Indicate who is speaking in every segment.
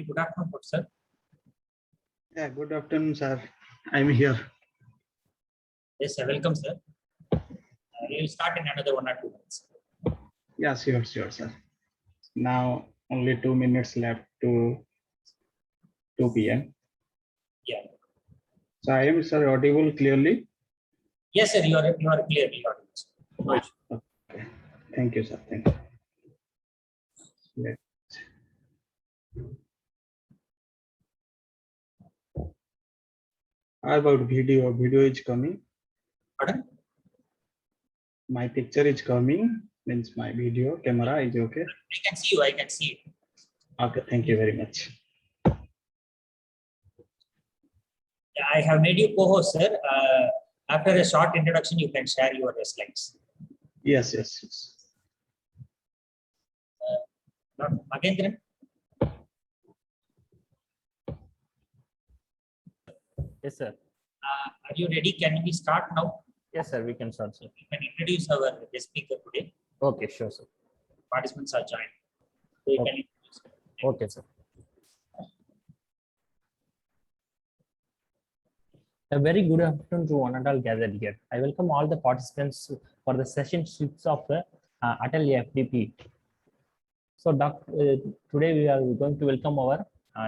Speaker 1: Good afternoon, sir.
Speaker 2: Yeah, good afternoon, sir. I'm here.
Speaker 1: Yes, sir. Welcome, sir. We will start in another 1 or 2 minutes.
Speaker 2: Yeah, sure, sir. Now only 2 minutes left to 2 p.m.
Speaker 1: Yeah.
Speaker 2: So I am, sir, audible clearly?
Speaker 1: Yes, sir. You are clearly audible. No issue.
Speaker 2: Okay. Thank you, sir. Thank you. Let's- How about video? Video is coming.
Speaker 1: Pardon?
Speaker 2: My picture is coming. Means my video camera is okay.
Speaker 1: I can see you. I can see it.
Speaker 2: Okay. Thank you very much.
Speaker 1: Yeah, I have made you co-host, sir. After a short introduction, you can share your slides.
Speaker 2: Yes.
Speaker 1: Dr. Magendran?
Speaker 3: Yes, sir.
Speaker 1: Are you ready? Can we start now?
Speaker 3: Yes, sir. We can start, sir.
Speaker 1: We can introduce our guest speaker today.
Speaker 3: Okay, sure, sir.
Speaker 1: Participants are joined. So you
Speaker 3: Okay.
Speaker 1: can introduce.
Speaker 3: Okay, sir. A very good afternoon to one and all gathered here. I welcome all the participants for the session 6 of the Atal FDP. So, today we are going to welcome our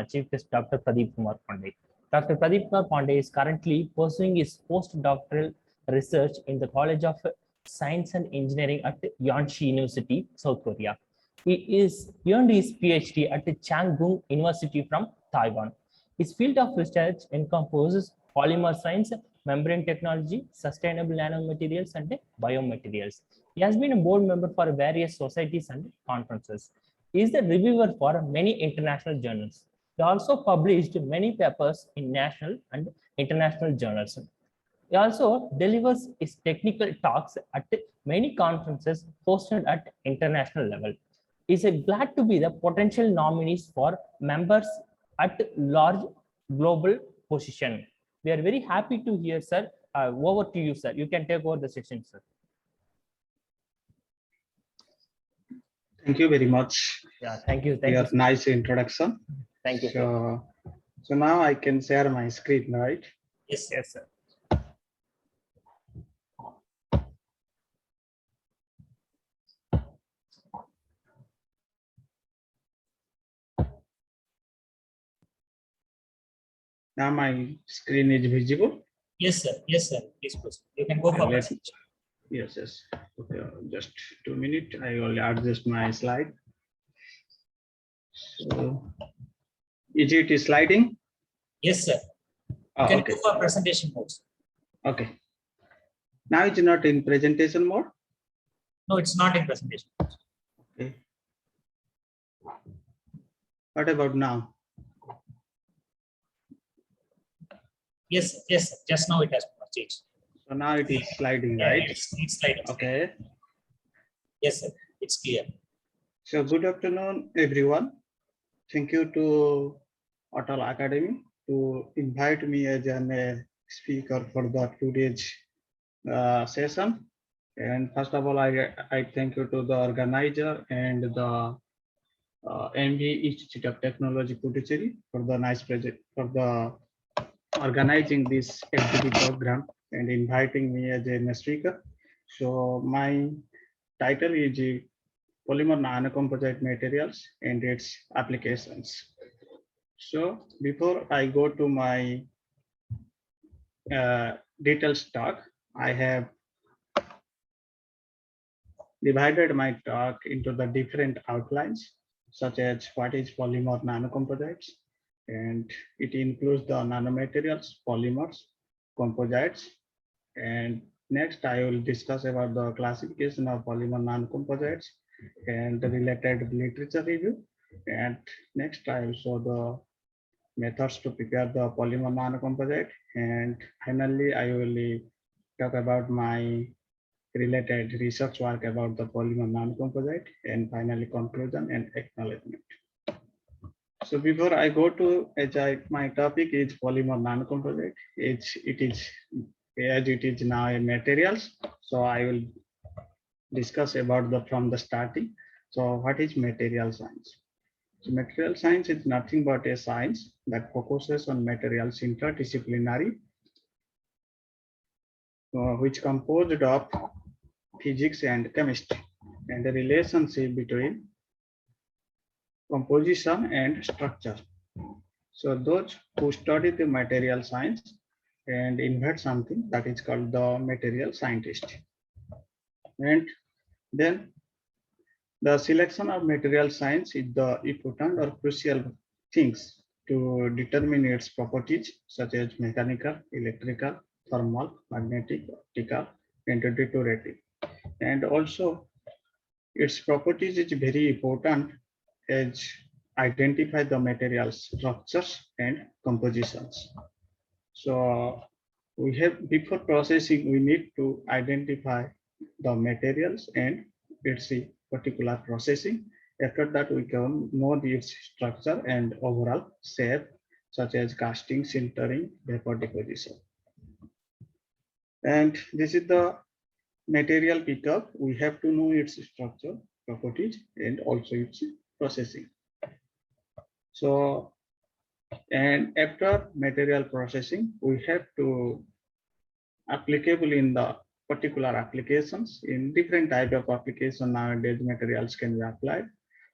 Speaker 3: Chief Guest, Dr. Pradeep Kumar Pandey. Dr. Pradeep Kumar Pandey is currently pursuing his postdoctoral research in the College of Science and Engineering at Yonsei University, South Korea. He is earned his PhD at Changgung University from Taiwan. His field of research encompasses polymer science, membrane technology, sustainable nanomaterials, and biomaterials. He has been a board member for various societies and conferences. He is the reviewer for many international journals. He also published many papers in national and international journals. He also delivers his technical talks at many conferences hosted at international level. He is glad to be the potential nominees for members at large global position. We are very happy to hear, sir. Over to you, sir. You can take over the session, sir.
Speaker 2: Thank you very much.
Speaker 3: Yeah, thank you. Thank
Speaker 2: Your
Speaker 3: you, sir.
Speaker 2: nice introduction.
Speaker 3: Thank you, sir.
Speaker 2: So now I can share my screen, right?
Speaker 1: Yes, sir.
Speaker 3: Yes, sir.
Speaker 2: Now my screen is visible.
Speaker 1: Yes, sir. Yes, sir. Please proceed. You can go for
Speaker 2: Let-
Speaker 1: presentation.
Speaker 2: Yes. Okay, just 2 minutes. I will adjust my slide. So, is it sliding?
Speaker 1: Yes, sir. You
Speaker 2: Oh,
Speaker 1: can
Speaker 2: okay.
Speaker 1: go for presentation mode, sir.
Speaker 2: Okay. Now it's not in presentation mode.
Speaker 1: No, it's not in presentation.
Speaker 2: Okay. What about now?
Speaker 1: Yes, sir. Yes, sir. Just now it has changed.
Speaker 2: So now it is sliding,
Speaker 1: Yeah,
Speaker 2: right?
Speaker 1: it's sliding.
Speaker 2: Okay.
Speaker 1: Yes, sir. It's clear.
Speaker 2: So good afternoon, everyone. Thank you to Atal Academy to invite me as a speaker for the today's session. And first of all, I thank you to the organizer and the MBA Institute of Technology Puducherry for the nice project, for the organizing this FDP program and inviting me as a speaker. So my title is Polymer Nanocomposite Materials and its applications. So before I go to my detailed talk, I have divided my talk into the different outlines, such as what is polymer nanocomposites, and it includes the nanomaterials, polymers, composites, and next I will discuss about the classification of polymer nanocomposites and the related literature review, and next I will show the methods to prepare the polymer nanocomposite, and finally I will talk about my related research work about the polymer non-composite, and finally conclusion and acknowledgement. So before I go to my topic is polymer non-composite. It is now a materials. So I will discuss about from the starting. So what is material science? So material science is nothing but a science that focuses on materials interdisciplinary, which composed of physics and chemistry, and the relationship between composition and structure. So those who study the material science and invent something, that is called the material scientist. And then the selection of material science is the important or crucial things to determine its properties, such as mechanical, electrical, thermal, magnetic, optical, and deteriorative. And also its properties is very important as identify the material structures and compositions. So we have, before processing, we need to identify the materials and its particular processing. After that, we can know its structure and overall shape, such as casting, sintering, vapor deposition. And this is the material pickup. We have to know its structure, properties, and also its processing. So, and after material processing, we have to applicable in the particular applications. In different type of application nowadays, materials can be applied,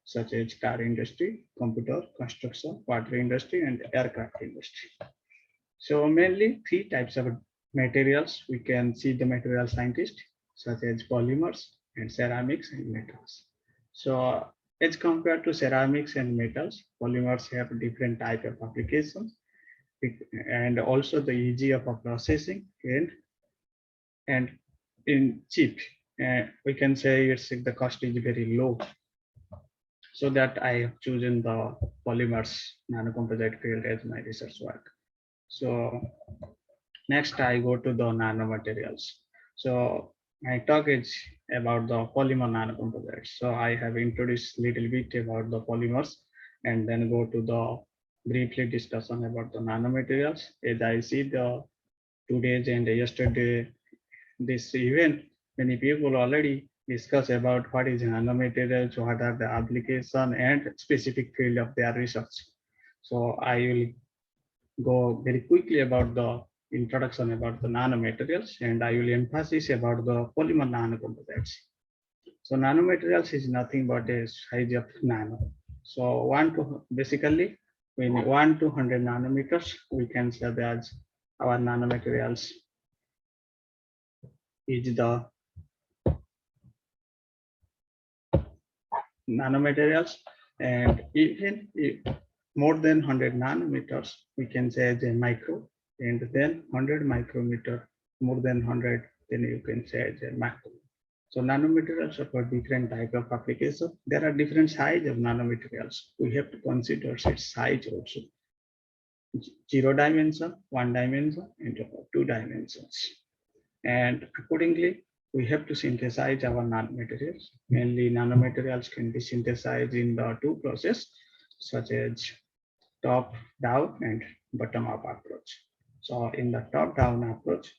Speaker 2: such as car industry, computer, construction, water industry, and aircraft industry. So mainly 3 types of materials we can see the material scientist, such as polymers and ceramics and metals. So as compared to ceramics and metals, polymers have different type of applications and also the easy of processing and in cheap. We can say it's the cost is very low. So that I have chosen the polymers nanocomposite field as my research work. So next I go to the nanomaterials. So my talk is about the polymer nanocomposites. So I have introduced little bit about the polymers and then go to the briefly discussion about the nanomaterials. As I see the today's and yesterday this event, many people already discuss about what is nanomaterials, what are the application and specific field of their research. So I will go very quickly about the introduction about the nanomaterials, and I will emphasize about the polymer nanocomposites. So nanomaterials is nothing but a size of nano. So basically when 1 to 100 nanometers, we can say that our nanomaterials is the nanomaterials, and even if more than 100 nanometers, we can say as a micro, and then 100 micrometer, more than 100, then you can say as a macro. So nanomaterials are for different type of application. There are different size of nanomaterials. We have to consider its size also. 0 dimension, 1 dimension, and 2 dimensions. And accordingly, we have to synthesize our nanomaterials. Mainly nanomaterials can be synthesized in the 2 process, such as top-down and bottom-up approach. So in the top-down approach,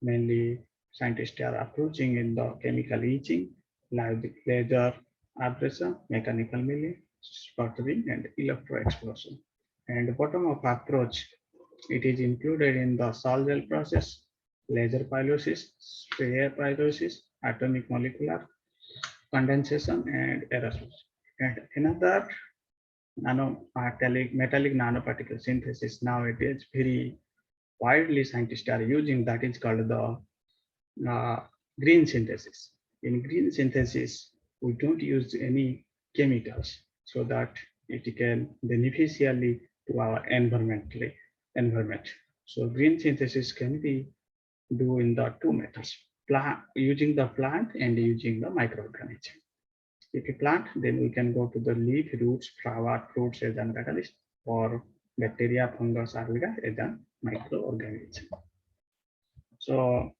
Speaker 2: mainly scientists are approaching in the chemical etching, laser abrasion, mechanical milling, sputtering, and electro explosion. And bottom-up approach, it is included in the sol gel process, laser pyrolysis, spray pyrolysis, atomic molecular condensation, and aerosol. And another metallic nanoparticle synthesis nowadays very widely scientists are using, that is called the green synthesis. In green synthesis, we don't use any chemicals so that it can beneficially to our environment. So green synthesis can be do in the 2 methods, using the plant and using the microorganism. If you plant, then we can go to the leaf, roots, flower, fruits as an catalyst, or bacteria, fungus, arvida as a microorganism. So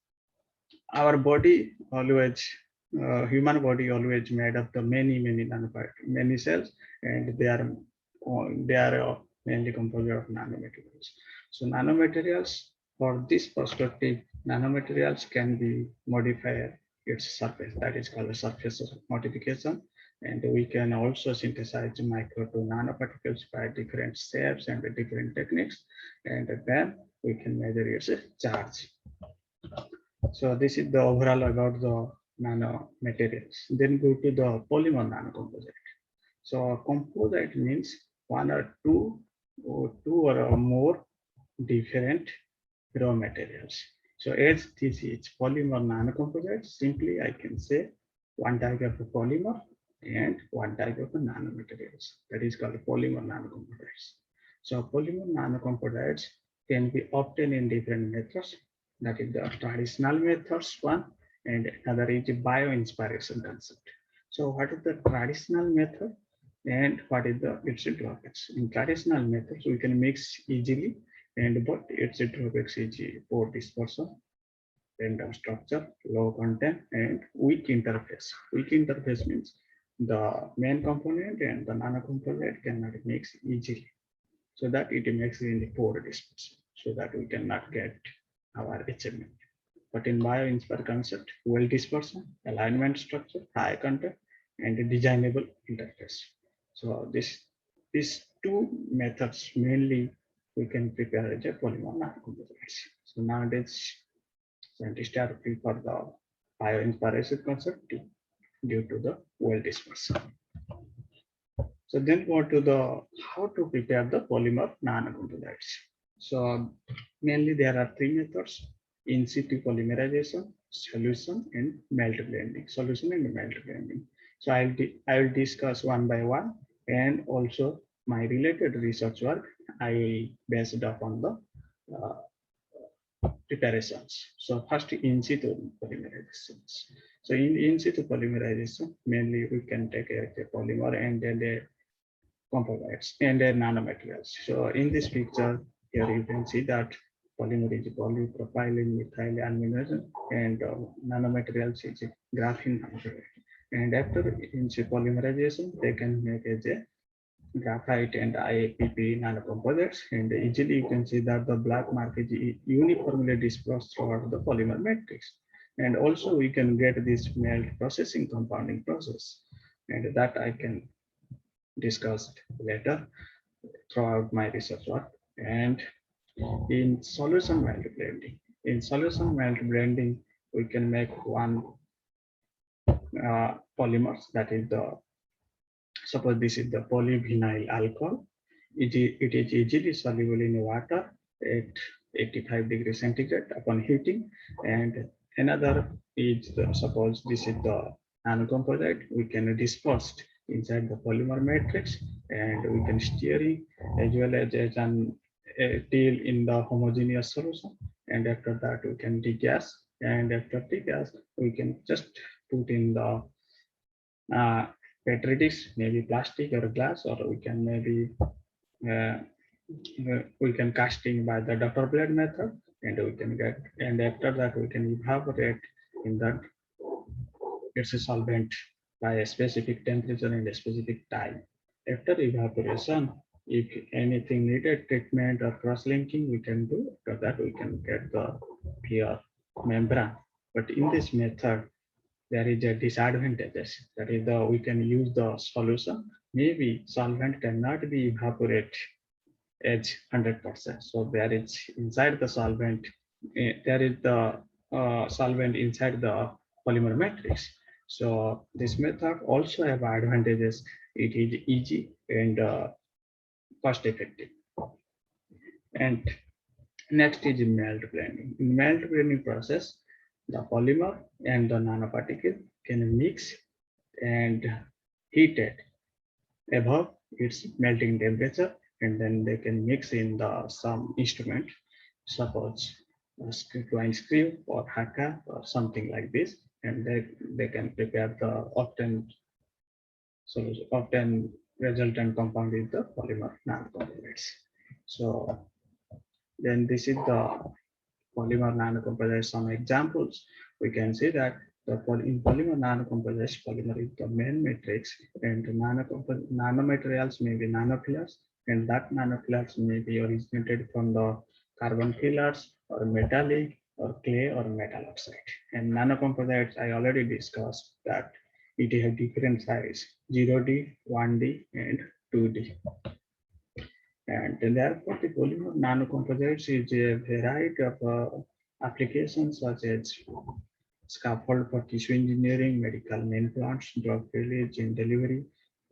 Speaker 2: our body always, human body always made up the many cells, and they are mainly composed of nanomaterials. So nanomaterials, for this perspective, nanomaterials can be modified its surface. That is called a surface modification. And we can also synthesize micro to nanoparticles by different shapes and different techniques. And then we can measure its charge. So this is the overall about the nano materials. Then go to the polymer nanocomposite. So a composite means one or two or more different raw materials. So as this is polymer nanocomposite, simply I can say one type of a polymer and one type of a nanomaterials. That is called polymer nanocomposites. So polymer nanocomposites can be obtained in different methods. That is the traditional methods one, and another is bio-inspiration concept. So what is the traditional method and what is the its drawbacks? In traditional methods, we can mix easily, and but its drawbacks is poor dispersion, random structure, low content, and weak interface. Weak interface means the main component and the nano component cannot mix easily, so that it makes in the poor dispersion, so that we cannot get our achievement. But in bio-inspire concept, well dispersion, alignment structure, high content, and a designable interface. So these two methods mainly we can prepare as a polymer nanocomposites. So nowadays scientists are prefer the bio-inspiration concept due to the well dispersion. So then go to the how to prepare the polymer nanocomposites. So mainly there are three methods: in situ polymerization, solution, and melt blending. Solution and melt blending. So I will discuss one by one, and also my related research work I based upon the preparations. So first in situ polymerizations. So in situ polymerization, mainly we can take a polymer and then the composites and their nanomaterials. So in this picture, here you can see that polymer is polypropylene methyl aluminum and nanomaterials is graphene nanomaterial. And after in polymerization, they can make as a graphite and IAPP nanocomposites. And easily you can see that the black mark is uniformly dispersed throughout the polymer matrix. And also we can get this melt processing compounding process, and that I can discussed later throughout my research work. And in solution melt blending, we can make one polymers, that is the, suppose this is the polyvinyl alcohol. It is easily soluble in water at 85 degrees centigrade upon heating. And another is suppose this is the nanocomposite, we can disperse inside the polymer matrix, and we can steer it as well as till in the homogeneous solution. And after that we can degas, and after degas we can just put in the petri dish, maybe plastic or glass, or we can maybe we can casting by the Dr. blade method, and we can get, and after that we can evaporate in that it's a solvent by a specific temperature and a specific time. After evaporation, if anything needed treatment or cross-linking, we can do. After that, we can get the pure membrane. But in this method, there is a disadvantages. That is the we can use the solution. Maybe solvent cannot be evaporate as 100%. So there is inside the solvent, there is the solvent inside the polymer matrix. So this method also have advantages. It is easy and cost effective. And next is melt blending. In melt blending process, the polymer and the nanoparticle can mix and heat it above its melting temperature, and then they can mix in the some instrument, suppose a twine screw or haka or something like this, and they can prepare the often resultant compound is the polymer nanocomposites. So then this is the polymer nanocomposites. Some examples we can see that in polymer nanocomposites, polymer is the main matrix, and nanomaterials may be nanofillers, and that nanofillers may be originated from the carbon fillers or metallic or clay or metal oxide. And nanocomposites, I already discussed that it have different size, 0D, 1D, and 2D. And therefore, the polymer nanocomposites is a variety of applications such as scaffold for tissue engineering, medical implants, drug release, gene delivery,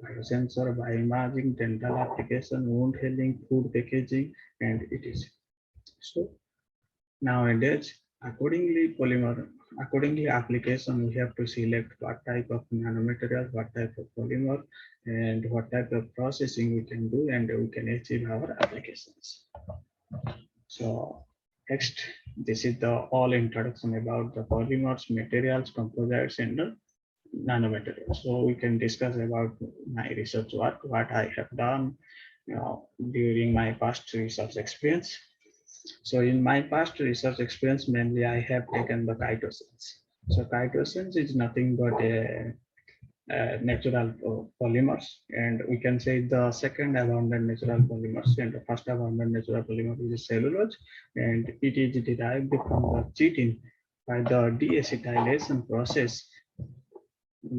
Speaker 2: biosensor, bioimaging, dental application, wound healing, food packaging, and etc. So nowadays, accordingly application, we have to select what type of nanomaterial, what type of polymer, and what type of processing we can do, and we can achieve our applications. So next, this is the all introduction about the polymers, materials, composites, and the nanomaterials. So we can discuss about my research work, what I have done during my past research experience. So in my past research experience, mainly I have taken the chitosanes. So chitosanes is nothing but a natural polymers, and we can say the second abundant natural polymers, and the first abundant natural polymer is cellulose, and it is derived from the chitin by the deacetylation process,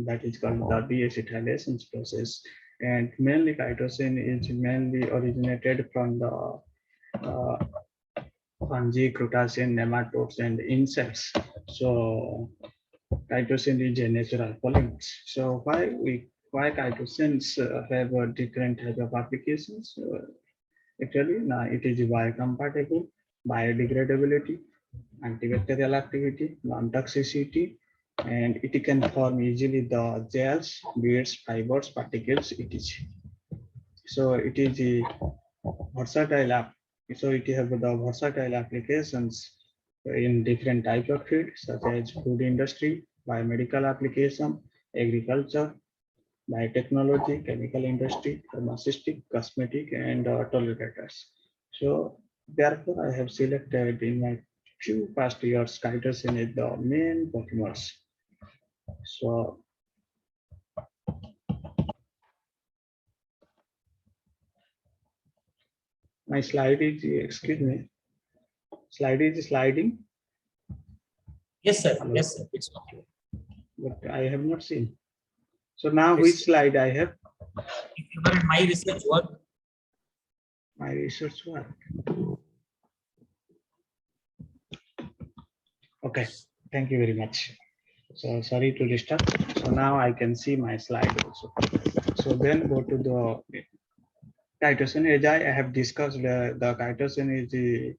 Speaker 2: that is called the deacetylation process. And mainly chitosane is mainly originated from the fungi, crustaceans, nematodes, and insects. So chitosane is a natural polymer. So why chitosanes have a different type of applications? Actually, now it is biocompatible, biodegradability, antibacterial activity, non-toxicity, and it can form easily the gels, beads, fibers, particles, etc. So it is a versatile app. So it have the versatile applications in different types of fields such as food industry, biomedical application, agriculture, biotechnology, chemical industry, pharmaceutic, cosmetic, and tolerators. So therefore, I have selected in my few past years chitosan is the main polymers. So my slide is, excuse me, slide is sliding,
Speaker 1: Yes, sir.
Speaker 2: Hello.
Speaker 1: Yes, sir. It's okay.
Speaker 2: but I have not seen. So now which slide I have?
Speaker 1: If you are in my research work,
Speaker 2: My research work. Okay, thank you very much. So sorry to disturb. So now I can see my slide also. So then go to the chitosan. As I have discussed, the chitosan is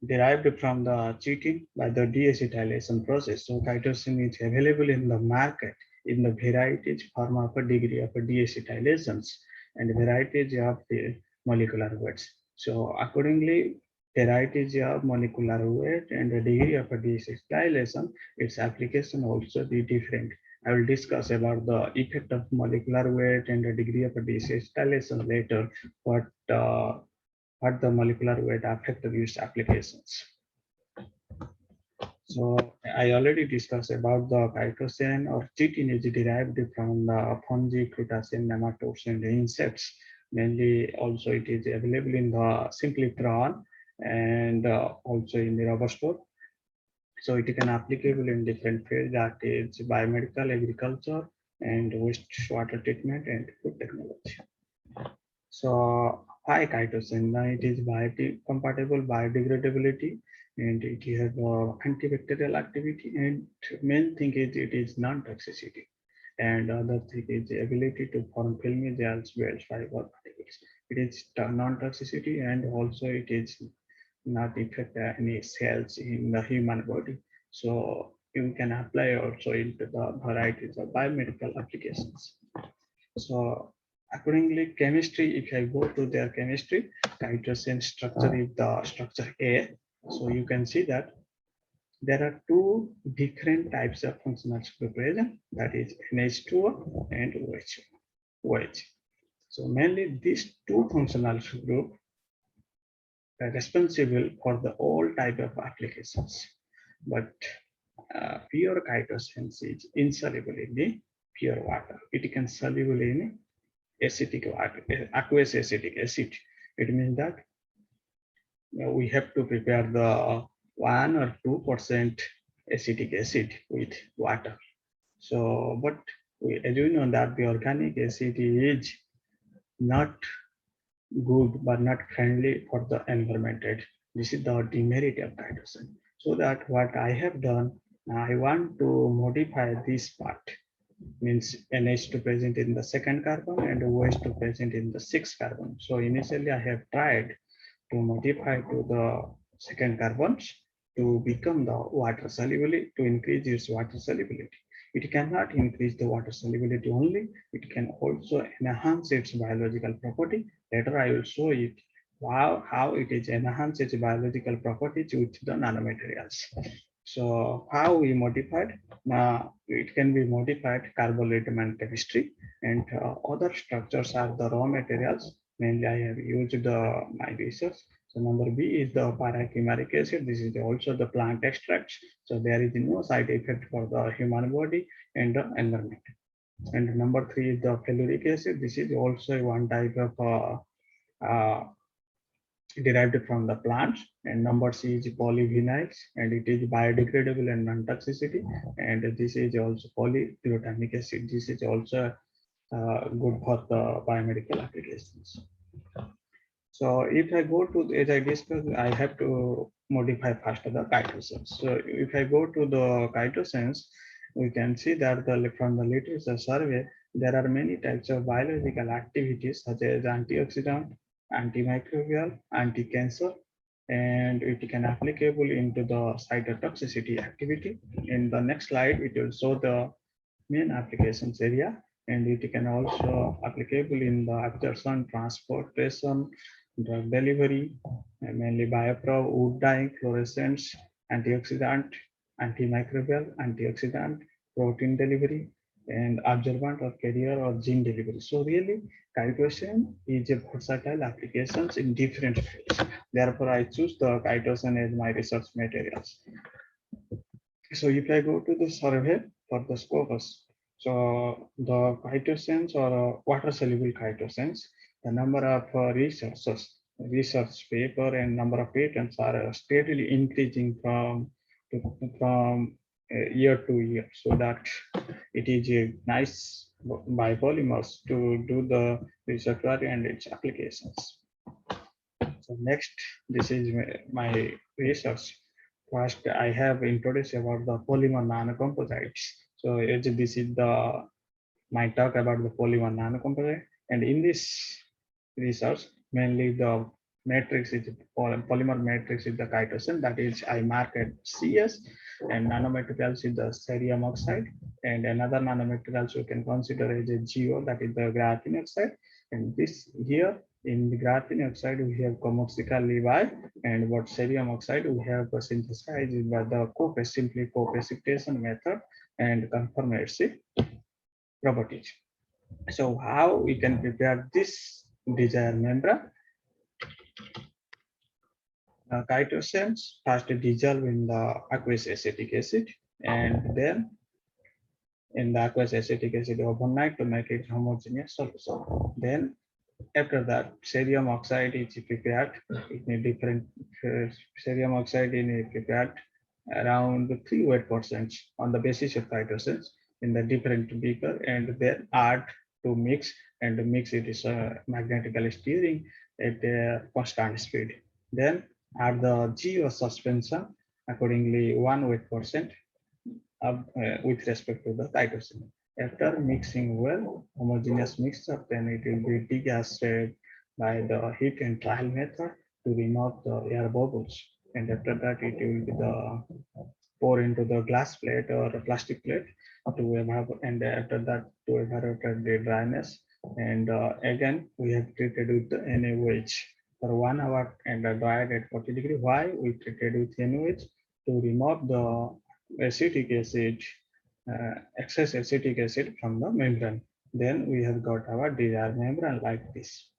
Speaker 2: derived from the chitin by the deacetylation process. So chitosan is available in the market in the varieties form of a degree of deacetylations and varieties of the molecular weights. So accordingly, varieties of molecular weight and the degree of deacetylation, its application also be different. I will discuss about the effect of molecular weight and the degree of deacetylation later, but what the molecular weight affect these applications. So I already discussed about the chitosan or chitin is derived from the fungi, crustaceans, nematodes, and insects. Mainly also it is available in the synchrotron and also in the rubber store. So it can applicable in different fields, that is biomedical, agriculture, and wastewater treatment and food technology. So why chitosan? It is biocompatible, biodegradability, and it has antibacterial activity. And main thing is it is non-toxicity. And other thing is the ability to form filmy gels, wells, fiber particles. It is non-toxicity, and also it is not affect any cells in the human body. So you can apply also into the varieties of biomedical applications. So accordingly, chemistry, if I go to their chemistry, chitosan structure is the structure A. So you can see that there are two different types of functional group present, that is NH2O and OH. So mainly these two functional group are responsible for the all type of applications. But pure chitosan is insoluble in the pure water. It can soluble in acetic water, aqueous acetic acid. It means that we have to prepare the 1 or 2% acetic acid with water. So, but as you know that the organic acid is not good but not friendly for the environment. Right? This is the demerit of hydrogen. So that what I have done, I want to modify this part, means NH2 present in the second carbon and OH2 present in the sixth carbon. So initially I have tried to modify to the second carbons to become the water solubility, to increase its water solubility. It cannot increase the water solubility only, it can also enhance its biological property. Later I will show it how it is enhance its biological properties with the nanomaterials. So how we modified? It can be modified carbolytum and chemistry, and other structures are the raw materials. Mainly I have used my research. So number B is the para-chimeric acid. This is also the plant extracts. So there is no side effect for the human body and the environment. And number 3 is the ferulic acid. This is also one type of derived from the plants. And number C is polyvinyls, and it is biodegradable and non-toxicity. And this is also polyglutamic acid. This is also good for the biomedical applications. So if I go to, as I discussed, I have to modify first the chitosense. So if I go to the chitosense, we can see that from the literature survey, there are many types of biological activities such as antioxidant, antimicrobial, anti-cancer, and it can applicable into the cytotoxicity activity. In the next slide, it will show the main applications area, and it can also applicable in the absorption, transportation, drug delivery, mainly bioprobe, wood dyeing, fluorescence, antioxidant, antimicrobial, antioxidant, protein delivery, and absorbent or carrier or gene delivery. So really, chitosan is a versatile applications in different fields. Therefore, I choose the chitosan as my research materials. So if I go to the survey for the Scopus, so the chitosense or water soluble chitosense, the number of research paper and number of patents are steadily increasing from year to year, so that it is a nice biopolymers to do the research work and its applications. So next, this is my research. First, I have introduced about the polymer nanocomposites. So this is my talk about the polymer nanocomposite. And in this research, mainly the matrix is polymer matrix is the chitosan, that is I marked CS, and nanomaterials is the cerium oxide, and another nanomaterials you can consider as a GO, that is the graphene oxide. And this here in the graphene oxide we have Kamotsika levi, and what cerium oxide we have synthesized by the simply co-precipitation method and conformance properties. So how we can prepare this desired membrane? Chitosan first dissolve in the aqueous acetic acid, and then in the aqueous acetic acid overnight to make it homogeneous solution. Then after that, cerium oxide is prepared in a different cerium oxide is prepared around 3 weight% on the basis of chitosan in the different beaker, and then add to mix, and mix it is magnetically steering at a constant speed. Then add the GO suspension accordingly 1 weight% with respect to the chitosan. After mixing well, homogeneous mixture, then it will be degassed by the heat and trial method to remove the air bubbles. And after that, it will be the pour into the glass plate or a plastic plate to evaporate, and after that to evaporate the dryness. And again, we have treated with the NaOH for 1 hour and dried at 40 degrees. Why we treated with NaOH? To remove the acetic acid, excess acetic acid from the membrane. Then we have got our desired membrane like this.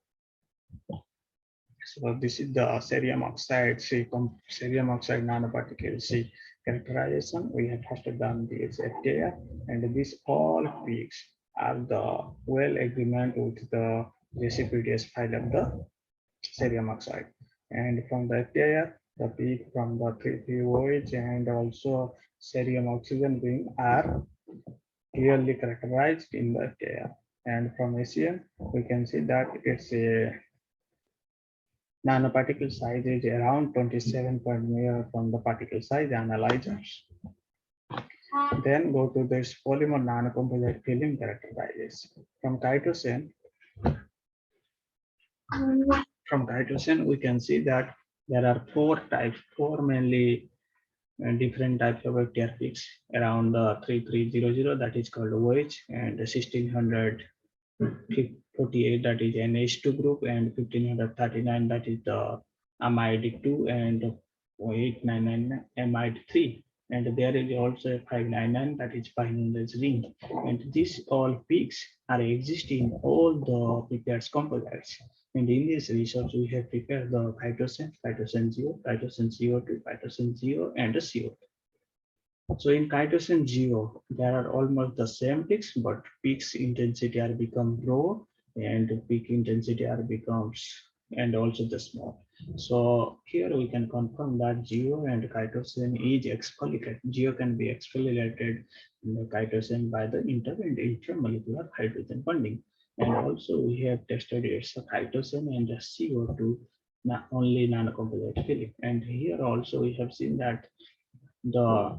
Speaker 2: So this is the cerium oxide, cerium oxide nanoparticles characterization. We have first done this FTIR, and these all peaks are the well agreement with the JCPDS file of the cerium oxide. And from the FTIR, the peak from the 3,3-OH and also cerium oxygen ring are clearly characterized in the KR. And from ACM, we can see that it's a nanoparticle size is around 27 from the particle size analyzers. Then go to this polymer nanocomposite film characterizes. From chitosan, we can see that there are four mainly different types of FTR peaks around 3300, that is called OH, and 1648, that is NH2 group, and 1539, that is the amide 2, and 899 amide 3. And there is also a 599, that is Pioneer's ring. And these all peaks are existing in all the prepared composites. And in this research, we have prepared the chitosan, chitosan 0, chitosan CO2, chitosan 0, and the CO2. So in chitosan 0, there are almost the same peaks, but peaks intensity are become broad and peak intensity are becomes and also the small. So here we can confirm that GO and chitosan is exfoliated. GO can be exfoliated in the chitosan by the inter and intramolecular hydrogen bonding. And also we have tested its chitosan and the CO2 only nanocomposite film. And here also we have seen that the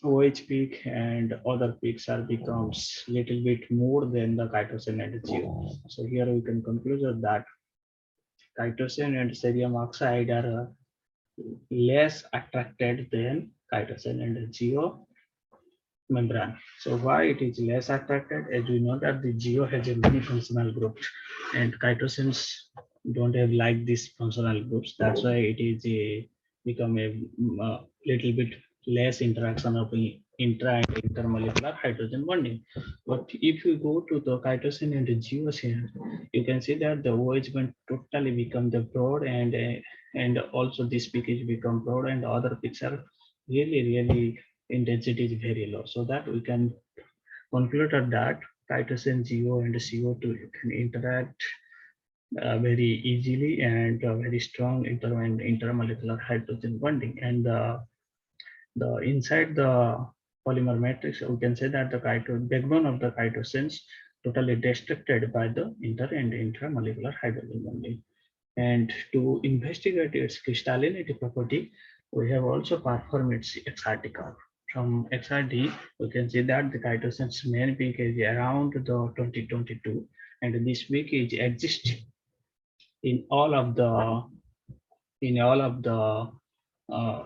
Speaker 2: OH peak and other peaks are becomes little bit more than the chitosan and GO. So here we can conclude that chitosan and cerium oxide are less attracted than chitosan and GO membrane. So why it is less attracted? As we know that the GO has a many functional groups and chitosans don't have like these functional groups. That's why it is become a little bit less interaction of intra and intermolecular hydrogen bonding. But if you go to the chitosan and the GO here, you can see that the OH bond totally become the broad and also this peak is become broad and other peaks are really intensity is very low. So that we can conclude that chitosan GO and CO2 can interact very easily and very strong intermolecular hydrogen bonding. And the inside the polymer matrix, we can say that the backbone of the chitosans totally destructed by the inter and intramolecular hydrogen bonding. And to investigate its crystallinity property, we have also performed its XRD curve. From XRD, we can see that the chitosan's main peak is around the 2022, and this peak is exists in all of the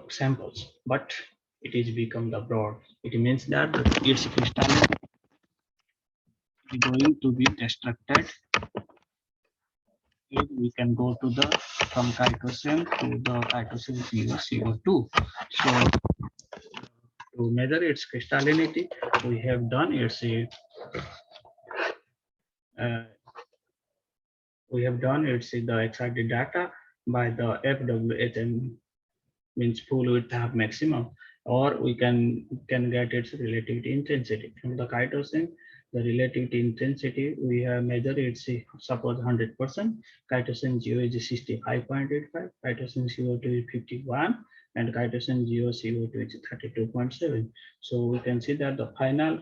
Speaker 2: samples, but it is become the broad. It means that its crystallinity is going to be destructed. We can go to the from chitosan to the chitosan CO2. So to measure its crystallinity, we have done its the XRD data by the FWHM, means full width half maximum, or we can get its relativity intensity. From the chitosan, the relativity intensity we have measured its suppose 100%. Chitosan GO is 65.85, chitosan CO2 is 51, and chitosan GO CO2 is 32.7. So we can see that the final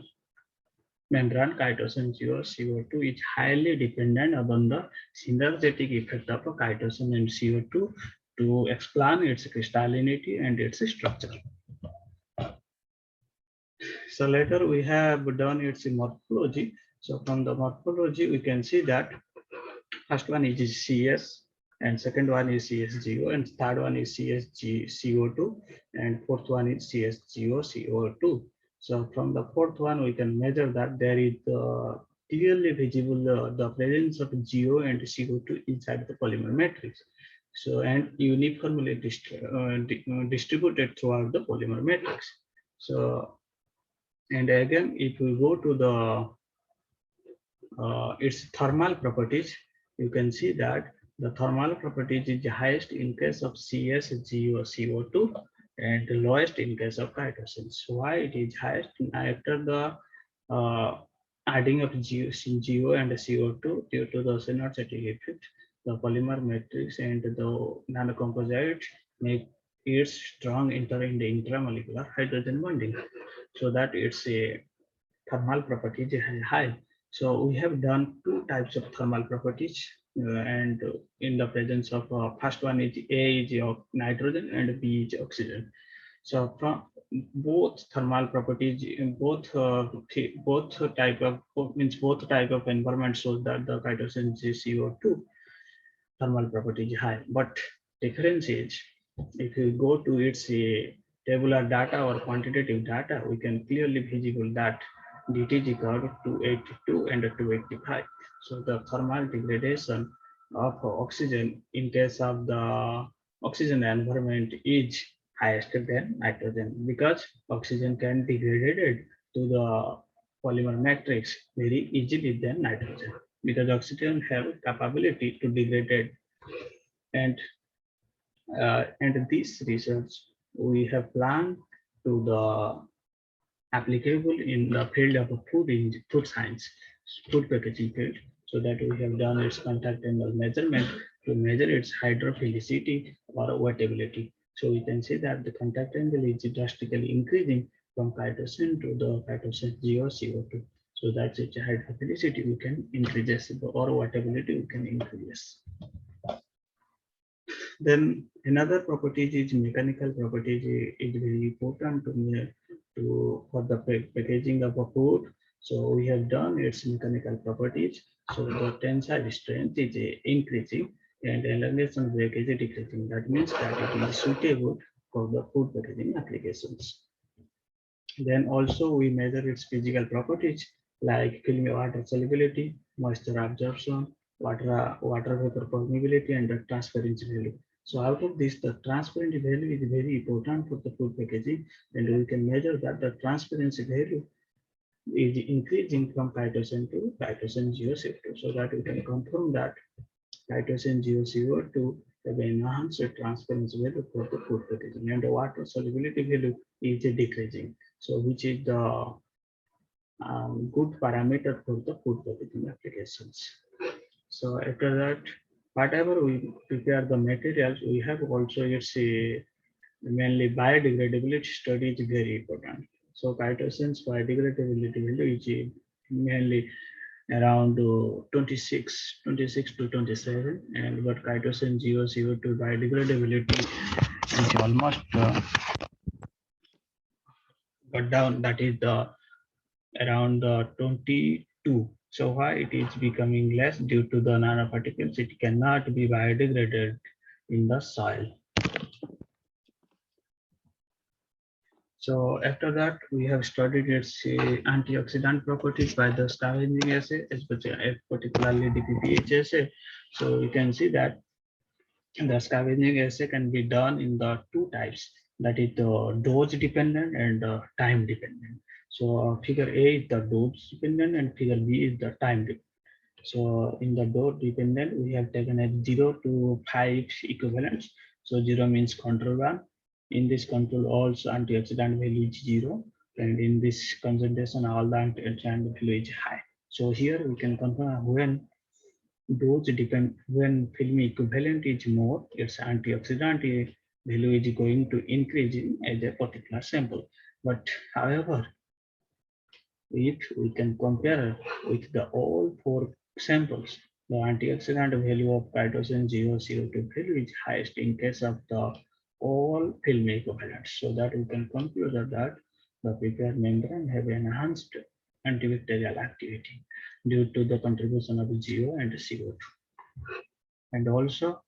Speaker 2: membrane chitosan GO CO2 is highly dependent upon the synergetic effect of chitosan and CO2 to explain its crystallinity and its structure. So later we have done its morphology. So from the morphology, we can see that first one is CS, and second one is CSGO, and third one is CSGCO2, and fourth one is CSGO CO2. So from the fourth one, we can measure that there is clearly visible the presence of GO and CO2 inside the polymer matrix. So and uniformly distributed throughout the polymer matrix. So and again, if we go to the its thermal properties, you can see that the thermal properties is highest in case of CSGO CO2 and the lowest in case of chitosans. Why it is highest? After the adding of GO and CO2 due to the synergetic effect, the polymer matrix and the nanocomposites make its strong intramolecular hydrogen bonding, so that its a thermal properties is high. So we have done two types of thermal properties, and in the presence of first one is A is of nitrogen and B is oxygen. So from both thermal properties, in both type of means both type of environment shows that the cytosine CO2 thermal property is high. But difference is, if you go to its tabular data or quantitative data, we can clearly visible that DT is equal to 282 and 285. So the thermal degradation of oxygen in case of the oxygen environment is highest than nitrogen, because oxygen can be degraded to the polymer matrix very easily than nitrogen, because oxygen have capability to degrade it. And this research we have planned to the applicable in the field of food science, food packaging field, so that we have done its contact angle measurement to measure its hydrophilicity or wettability. So we can see that the contact angle is drastically increasing from cytosine to the cytosine zero CO2. So that's its hydrophilicity we can increase, or wettability we can increase. Then another property is mechanical properties is very important to me for the packaging of a food. So we have done its mechanical properties. So the tensile strength is increasing and elongation breakage is decreasing. That means that it is suitable for the food packaging applications. Then also we measure its physical properties like film water solubility, moisture absorption, water vapor permeability, and the transparency value. So out of this, the transparency value is very important for the food packaging, and we can measure that the transparency value is increasing from cytosine to cytosine 0CO2, so that we can confirm that cytosine 0CO2 have enhanced transparency value for the food packaging, and the water solubility value is decreasing. So which is the good parameter for the food packaging applications. So after that, whatever we prepare the materials, we have also its mainly biodegradability study is very important. So cytosine's biodegradability value is mainly around 26 to 27, and but cytosine 0CO2 biodegradability is almost cut down, that is the around 22. So why it is becoming less? Due to the nanoparticles, it cannot be biodegraded in the soil. So after that, we have studied its antioxidant properties by the scavenging assay, especially particularly DPPH assay. So you can see that the scavenging assay can be done in the two types, that is the dose dependent and time dependent. So figure A is the dose dependent and figure B is the time dependent. So in the dose dependent, we have taken a 0 to 5 equivalents. So 0 means control one. In this control, also antioxidant value is 0. And in this concentration, all the antioxidant value is high. So here we can confirm when dose depend, when film equivalent is more, its antioxidant value is going to increase in as a particular sample. But however, if we can compare with the all four samples, the antioxidant value of cytosine 0CO2 value is highest in case of the all film equivalents. So that we can conclude that the prepared membrane have enhanced antibacterial activity due to the contribution of GO and CO2. And also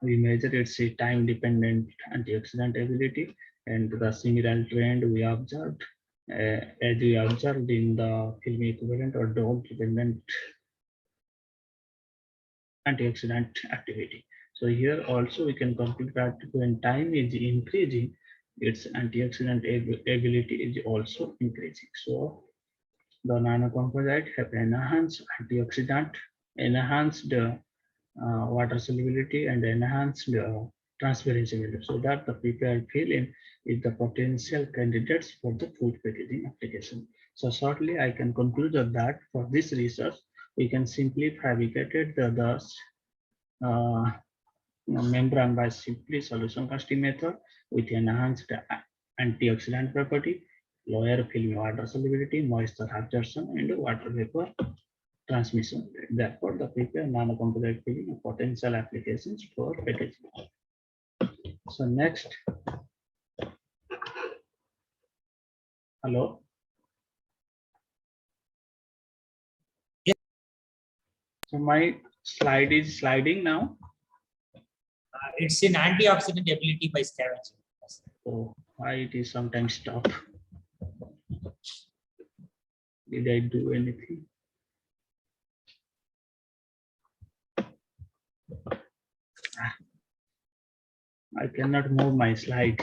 Speaker 2: we measure its time dependent antioxidant ability, and the similar trend we observed as we observed in the film equivalent or dose dependent antioxidant activity. So here also we can conclude that when time is increasing, its antioxidant ability is also increasing. So the nanocomposite have enhanced antioxidant, enhanced water solubility, and enhanced transparency value, so that the prepared film is the potential candidates for the food packaging application. So shortly, I can conclude that for this research, we can simply fabricate the membrane by simply solution casting method with enhanced antioxidant property, lower film water solubility, moisture absorption, and water vapor transmission. Therefore, the prepared nanocomposite film have potential applications for packaging. So next, hello.
Speaker 1: Yes.
Speaker 2: So my slide is sliding now.
Speaker 1: It's in antioxidant ability by scavenging. Yes.
Speaker 2: So why it is sometimes stop? Did I do anything? I cannot move my slide.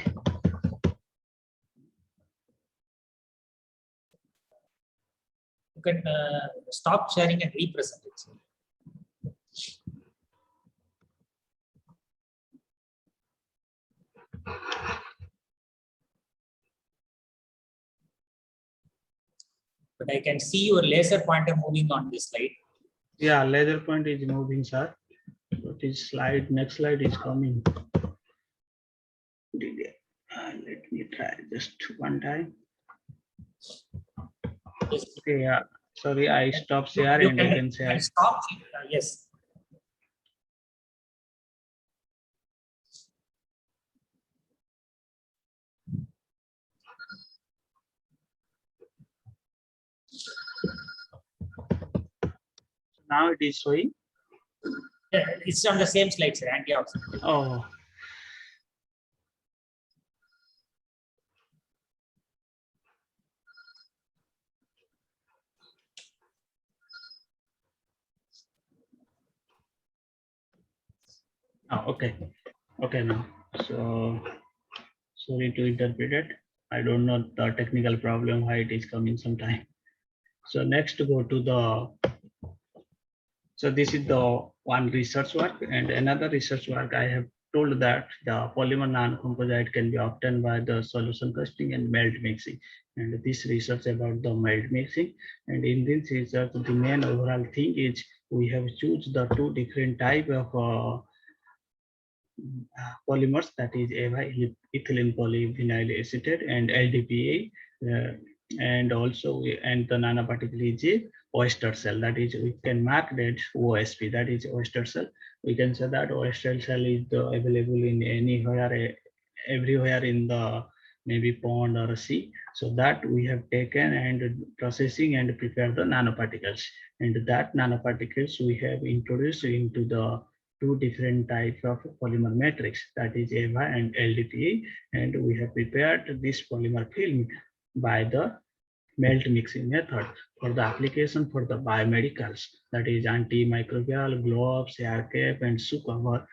Speaker 1: You can stop sharing and represent it. But I can see your laser pointer moving on this slide.
Speaker 2: Yeah, laser point is moving, sir. But his slide, next slide is coming. Let me try just one time.
Speaker 1: Yes.
Speaker 2: Okay, yeah. Sorry, I stopped share
Speaker 1: You
Speaker 2: and I can share.
Speaker 1: stop. Yes.
Speaker 2: Now it is showing.
Speaker 1: Yeah, it's on the same slide, sir. Antioxidant.
Speaker 2: Oh, okay. Okay, now. So sorry to interpret it. I don't know the technical problem why it is coming sometime. So next go to the. So this is the one research work, and another research work I have told that the polymer non-composite can be obtained by the solution casting and melt mixing. And this research about the melt mixing. And in this research, the main overall thing is we have choose the two different type of polymers, that is EVA, ethylene polyvinyl acetate, and LDPE, and also and the nanoparticle is a oyster cell. That is, we can mark that OSP, that is oyster cell. We can say that oyster cell is available in anywhere, everywhere in the maybe pond or sea. So that we have taken and processing and prepared the nanoparticles, and that nanoparticles we have introduced into the two different types of polymer matrix, that is EVA and LDPE, and we have prepared this polymer film by the melt mixing method for the application for the biomedicals, that is antimicrobial, gloves, air cap, and shoe cover.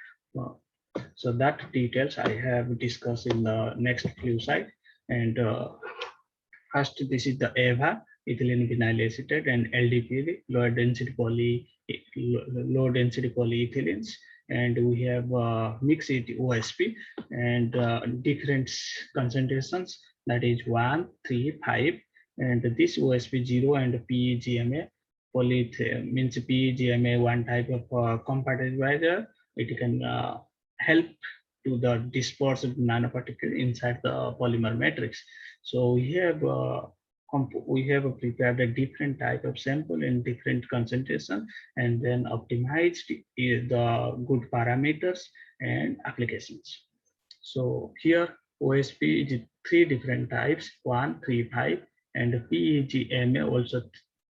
Speaker 2: So that details I have discussed in the next few slides. And first, this is the EVA, ethylene vinyl acetate, and LDPE, low density polyethylenes, and we have mixed it OSP and different concentrations, that is 1, 3, 5, and this OSP 0 and PEGMA means PEGMA one type of compatibilizer. It can help to the dispersed nanoparticle inside the polymer matrix. So we have prepared a different type of sample in different concentration, and then optimized the good parameters and applications. So here OSP is three different types, 1, 3, 5, and PEGMA also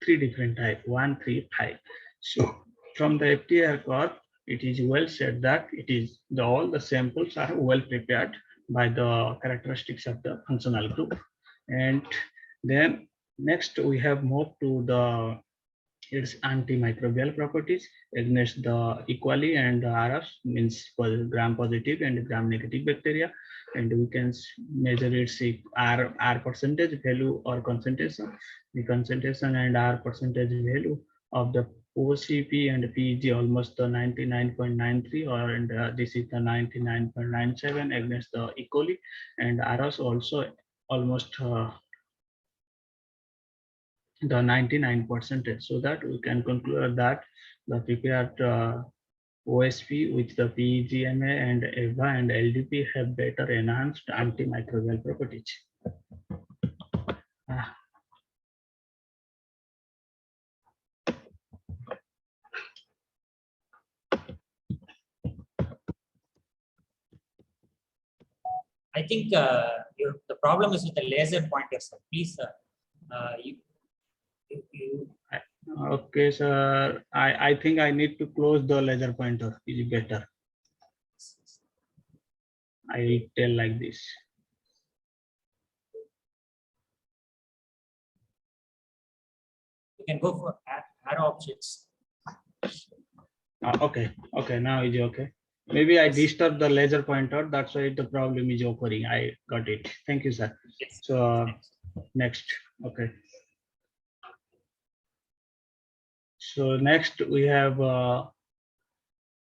Speaker 2: three different type, 1, 3, 5. So from the FTIR curve, it is well said that it is all the samples are well prepared by the characteristics of the functional group. And then next we have moved to the its antimicrobial properties against the E. coli and the RS, means gram positive and gram negative bacteria, and we can measure its R percentage value or concentration, the concentration and R percentage value of the OCP and PEG almost the 99.93, or and this is the 99.97 against the E. coli, and RS also almost the 99%, so that we can conclude that the prepared OSP with the PEGMA and EVA and LDP have better enhanced antimicrobial properties. Ah,
Speaker 1: I think the problem is with the laser pointer, sir. Please, you
Speaker 2: Okay, sir. I think I need to close the laser pointer. Is it better? I tell like this.
Speaker 1: can go for arrow options.
Speaker 2: Okay, okay, now is okay. Maybe I disturbed the laser pointer. That's why the problem is occurring. I got it. Thank you, sir.
Speaker 1: Yes.
Speaker 2: So next, okay. So next we have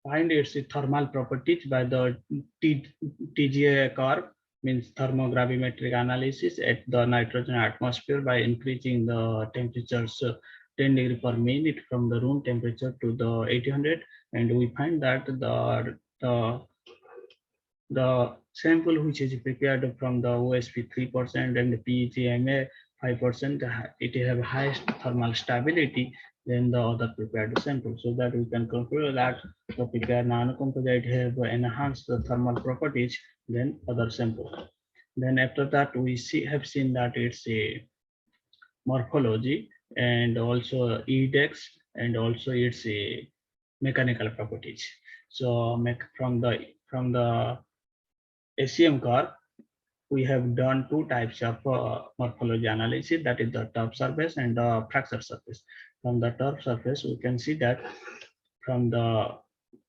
Speaker 2: find its thermal properties by the TGA curve, means thermogravimetric analysis at the nitrogen atmosphere by increasing the temperatures 10 degree per minute from the room temperature to the 800, and we find that the sample which is prepared from the OSP 3% and the PEGMA 5%, it have highest thermal stability than the other prepared sample. So that we can conclude that the prepared nanocomposite have enhanced the thermal properties than other sample. Then after that, we have seen that it's a morphology and also EDEX and also it's a mechanical properties. So from the ACM curve, we have done two types of morphology analysis, that is the turf surface and the fracture surface. From the turf surface, we can see that from the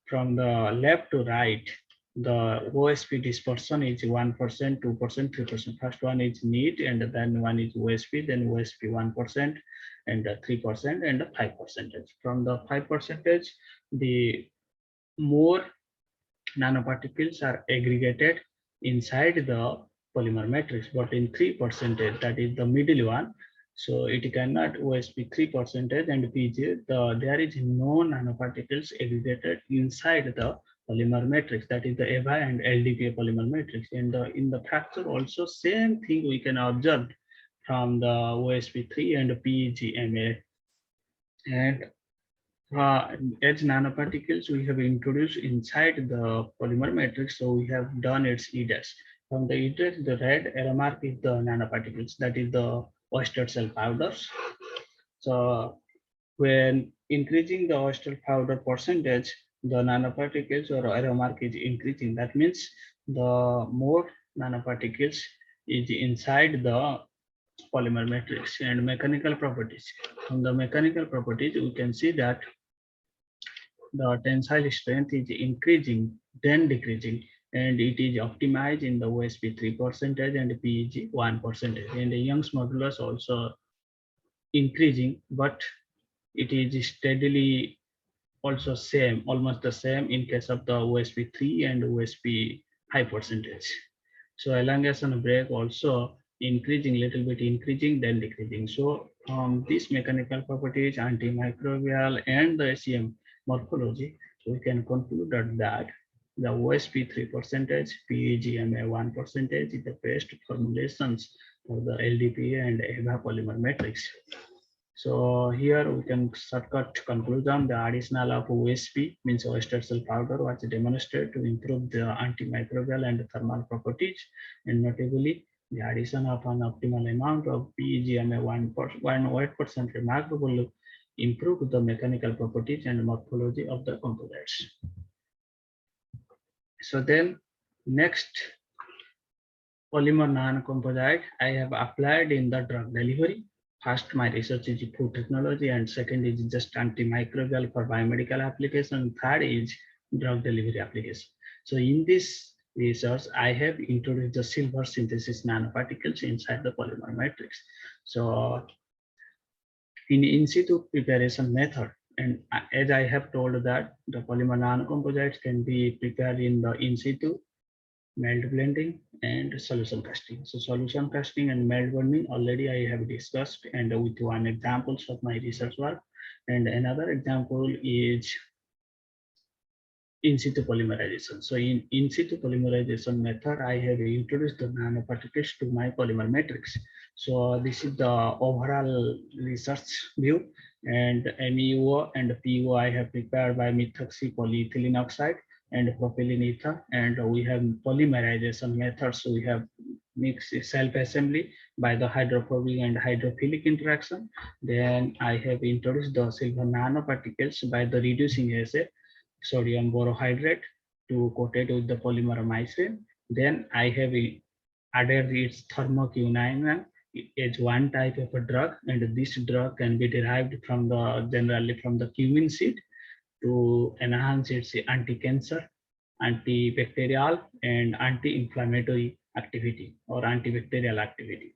Speaker 2: left to right, the OSP dispersion is 1%, 2%, 3%. First one is neat, and then one is OSP, then OSP 1% and 3% and 5%. From the 5%, the more nanoparticles are aggregated inside the polymer matrix, but in 3%, that is the middle one. So it cannot OSP 3% and PG, there is no nanoparticles aggregated inside the polymer matrix, that is the EVA and LDPA polymer matrix. And in the fracture also same thing we can observe from the OSP 3 and PEGMA. And as nanoparticles we have introduced inside the polymer matrix, so we have done its EDEX. From the EDEX, the red arrow mark is the nanoparticles, that is the oyster cell powders. So when increasing the oyster powder percentage, the nanoparticles or arrow mark is increasing. That means the more nanoparticles is inside the polymer matrix. And mechanical properties. From the mechanical properties, we can see that the tensile strength is increasing, then decreasing, and it is optimized in the OSP 3% and PEG 1%. And the Young's modulus also increasing, but it is steadily also same, almost the same in case of the OSP 3 and OSP 5%. So elongation break also increasing, little bit increasing, then decreasing. So these mechanical properties, antimicrobial and the ACM morphology, so we can conclude that the OSP 3%, PEGMA 1% is the best formulations for the LDPA and EVA polymer matrix. So here we can shortcut conclusion, the additional of OSP, means oyster cell powder, was demonstrated to improve the antimicrobial and thermal properties, and notably the addition of an optimal amount of PEGMA 1% remarkable improve the mechanical properties and morphology of the composites. So then next, polymer nanocomposite I have applied in the drug delivery. First, my research is food technology, and second is just antimicrobial for biomedical application. Third is drug delivery application. So in this research, I have introduced the silver synthesis nanoparticles inside the polymer matrix. So in situ preparation method, and as I have told that the polymer nanocomposites can be prepared in the in situ, melt blending, and solution casting. So solution casting and melt blending already I have discussed, and with one examples of my research work. And another example is in situ polymerization. So in situ polymerization method, I have introduced the nanoparticles to my polymer matrix. So this is the overall research view, and MEO and PO I have prepared by methoxy polyethylene oxide and propylene ether, and we have polymerization methods. So we have mixed self-assembly by the hydrophobic and hydrophilic interaction. Then I have introduced the silver nanoparticles by the reducing assay sodium borohydrate to coat it with the polymer mycin. Then I have added its thermoquinone as one type of a drug, and this drug can be derived from the generally from the cumin seed to enhance its anti-cancer, antibacterial, and anti-inflammatory activity or antibacterial activity.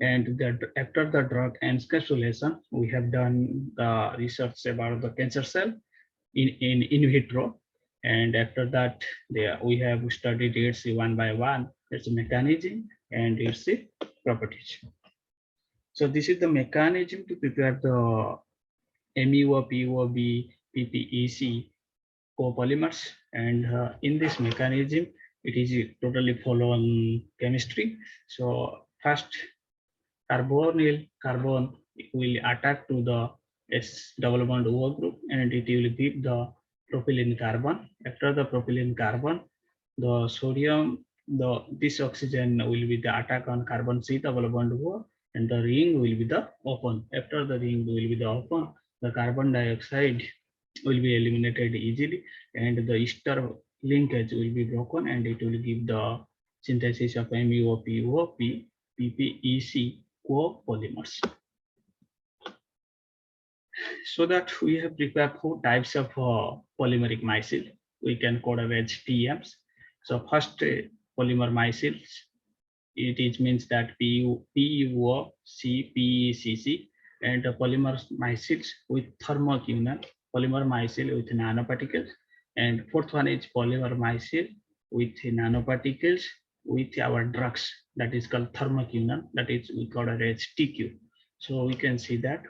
Speaker 2: And after the drug encapsulation, we have done the research about the cancer cell in vitro, and after that we have studied its one by one, its mechanism and its properties. So this is the mechanism to prepare the MEO, POB, PPEC copolymers, and in this mechanism it is totally follow on chemistry. So first carbonyl carbon will attack to the S double bond O group, and it will give the propylene carbon. After the propylene carbon, the sodium, this oxygen will be the attack on carbon C double bond O, and the ring will be the open. After the ring will be the open, the carbon dioxide will be eliminated easily, and the ester linkage will be broken, and it will give the synthesis of MEO, PO, PPEC copolymers. So that we have prepared 4 types of polymeric micelle. We can code them as PMs. So first polymer micelles, it means that PUO, CPECC, and polymer micelles with thermoquinone, polymer micelle with nanoparticles, and fourth one is polymer micelle with nanoparticles with our drugs, that is called thermoquinone, that is we call it as TQ. So we can see that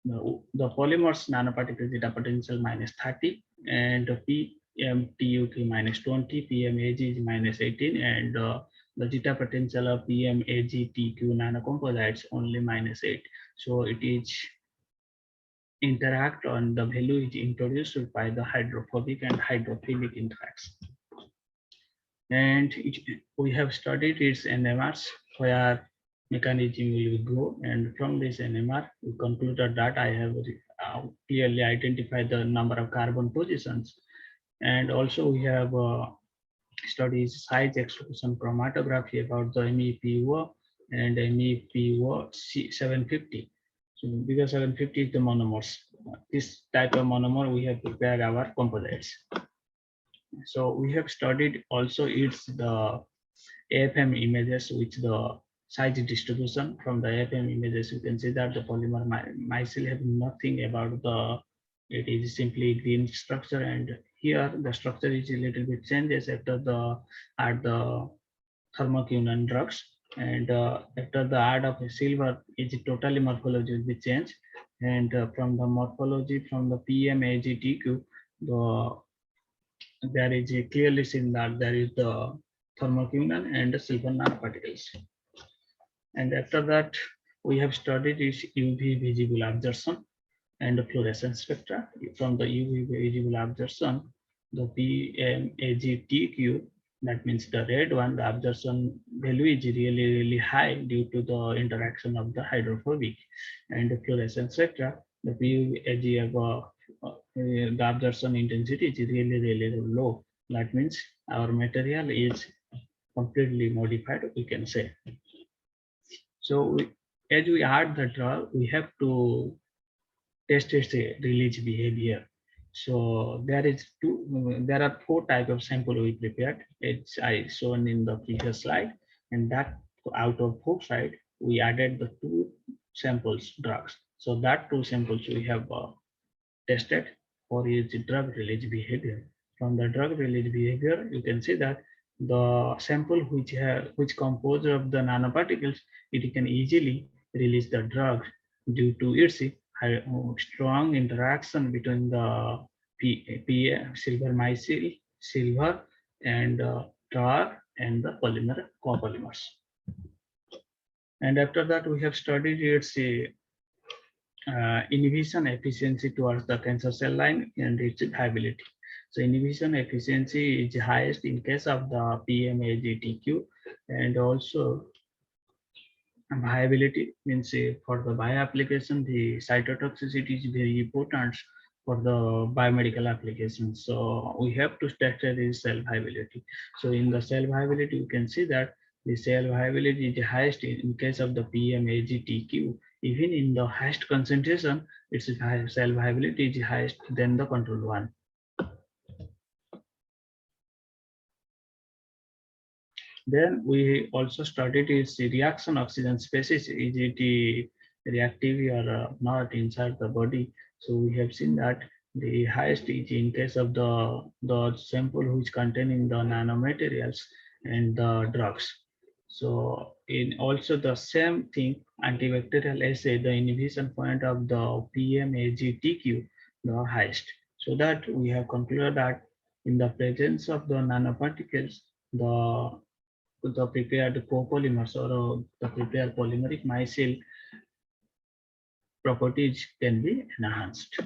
Speaker 2: the polymers nanoparticle zeta potential -30, and PMTUQ -20, PMAG is -18, and the zeta potential of PMAGTQ nanocomposites only -8. So it is interact on the value is introduced by the hydrophobic and hydrophilic interaction. And we have studied its NMRs where mechanism will go, and from this NMR we concluded that I have clearly identified the number of carbon positions, and also we have studied size exclusion chromatography about the MEPO and MEPO 750. So because 750 is the monomers, this type of monomer we have prepared our composites. So we have studied also its the AFM images with the size distribution. From the AFM images, you can see that the polymer micelle have nothing about the, it is simply green structure, and here the structure is a little bit changes after the add the thermoquinone drugs, and after the add of silver, is totally morphology will be changed, and from the morphology from the PMAGTQ, there is a clearly seen that there is the thermoquinone and the silver nanoparticles. And after that, we have studied its UV visible absorption and the fluorescence spectra. From the UV visible absorption, the PMAGTQ, that means the red one, the absorption value is really high due to the interaction of the hydrophobic, and the fluorescence spectra, the PUAG the absorption intensity is really low. That means our material is completely modified, we can say. So as we add the drug, we have to test its release behavior. So there are 4 types of sample we prepared. It's I shown in the previous slide, and that out of 4 side we added the 2 samples drugs. So that 2 samples we have tested for its drug release behavior. From the drug release behavior, you can see that the sample which composed of the nanoparticles, it can easily release the drug due to its strong interaction between the silver micelle, silver, and tar, and the polymer copolymers. And after that, we have studied its inhibition efficiency towards the cancer cell line and its viability. So inhibition efficiency is highest in case of the PMAGTQ, and also viability means for the bioapplication, the cytotoxicity is very important for the biomedical applications. So we have to structure the cell viability. So in the cell viability, you can see that the cell viability is the highest in case of the PMAGTQ. Even in the highest concentration, its cell viability is highest than the control one. Then we also studied its reaction oxygen species. Is it reactive or not inside the body? So we have seen that the highest is in case of the sample which containing the nanomaterials and the drugs. So in also the same thing, antibacterial assay, the inhibition point of the PMAGTQ, the highest. So that we have concluded that in the presence of the nanoparticles, the prepared copolymers or the prepared polymeric micelle properties can be enhanced.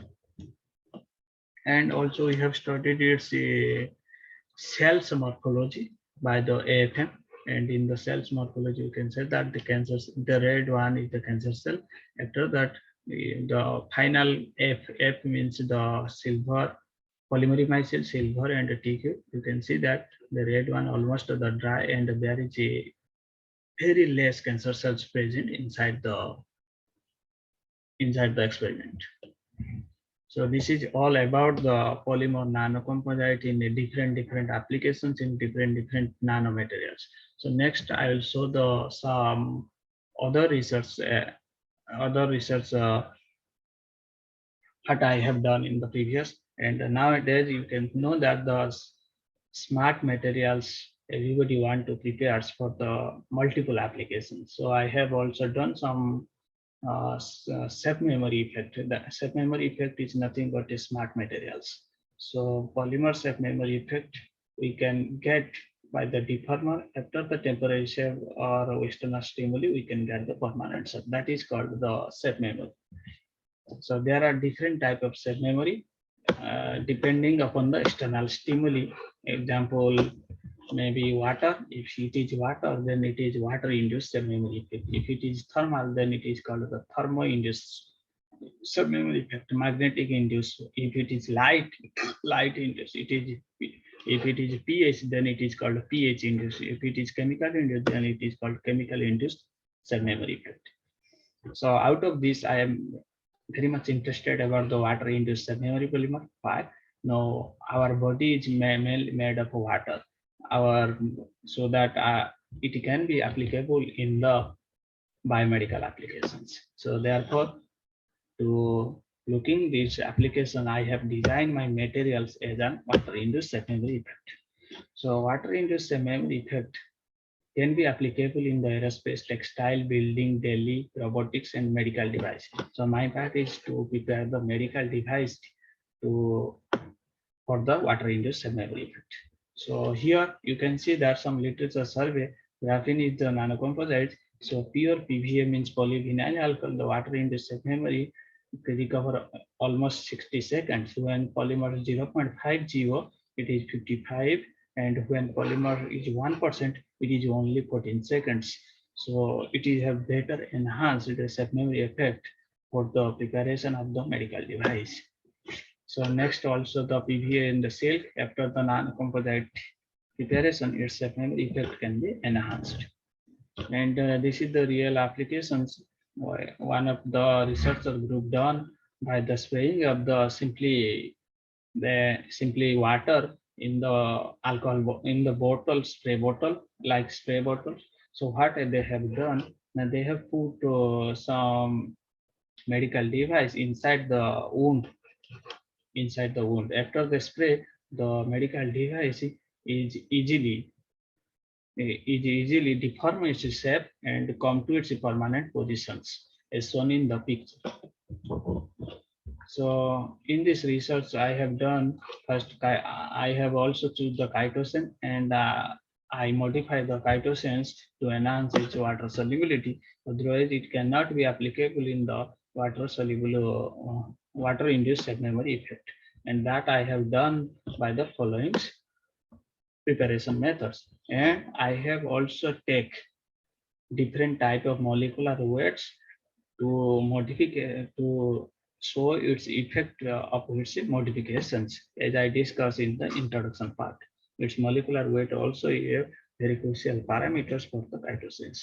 Speaker 2: And also we have studied its cells morphology by the AFM. And in the cells morphology, you can say that the red one is the cancer cell. After that, the final F means the silver, polymeric micelle, silver, and the TQ. You can see that the red one almost the dry, and there is a very less cancer cells present inside the experiment. So this is all about the polymer nanocomposite in different applications in different nanomaterials. So next I will show the some other research that I have done in the previous. And nowadays you can know that the smart materials everybody want to prepare for the multiple applications. So I have also done some safe memory effect. The safe memory effect is nothing but a smart materials. So polymer safe memory effect we can get by the deformer. After the temperature or external stimuli, we can get the permanent set. That is called the safe memory. So there are different type of safe memory depending upon the external stimuli. Example, maybe water. If it is water, then it is water induced memory effect. If it is thermal, then it is called the thermo induced memory effect. Magnetic induced. If it is light induced, it is. If it is pH, then it is called pH induced. If it is chemical induced, then it is called chemical induced memory effect. So out of this, I am very much interested about the water induced memory polymer. Why? Now our body is made of water. So that it can be applicable in the biomedical applications. So therefore, to looking this application, I have designed my materials as an water induced memory effect. So water induced memory effect can be applicable in the aerospace, textile, building, daily, robotics, and medical device. So my part is to prepare the medical device for the water induced memory effect. So here you can see that some literature survey, graphene is the nanocomposite. So pure PVA means polyvinyl alcohol, the water induced memory recover almost 60 seconds. When polymer 0.50, it is 55. And when polymer is 1%, it is only 14 seconds. So it is a better enhanced safe memory effect for the preparation of the medical device. So next also the PVA in the silk after the non-composite preparation, its safe memory effect can be enhanced. And this is the real applications. One of the researcher group done by the spraying of the simply water in the alcohol in the bottle, spray bottle, like spray bottle. So what they have done, now they have put some medical device inside the wound. After the spray, the medical device is easily deform its shape and come to its permanent positions as shown in the picture. So in this research I have done, first I have also choose the chitosan, and I modify the chitosans to enhance its water solubility. Otherwise, it cannot be applicable in the water soluble water induced memory effect. And that I have done by the following preparation methods. And I have also take different type of molecular weights to modify to show its effect of its modifications, as I discussed in the introduction part. Its molecular weight also a very crucial parameters for the chitosans.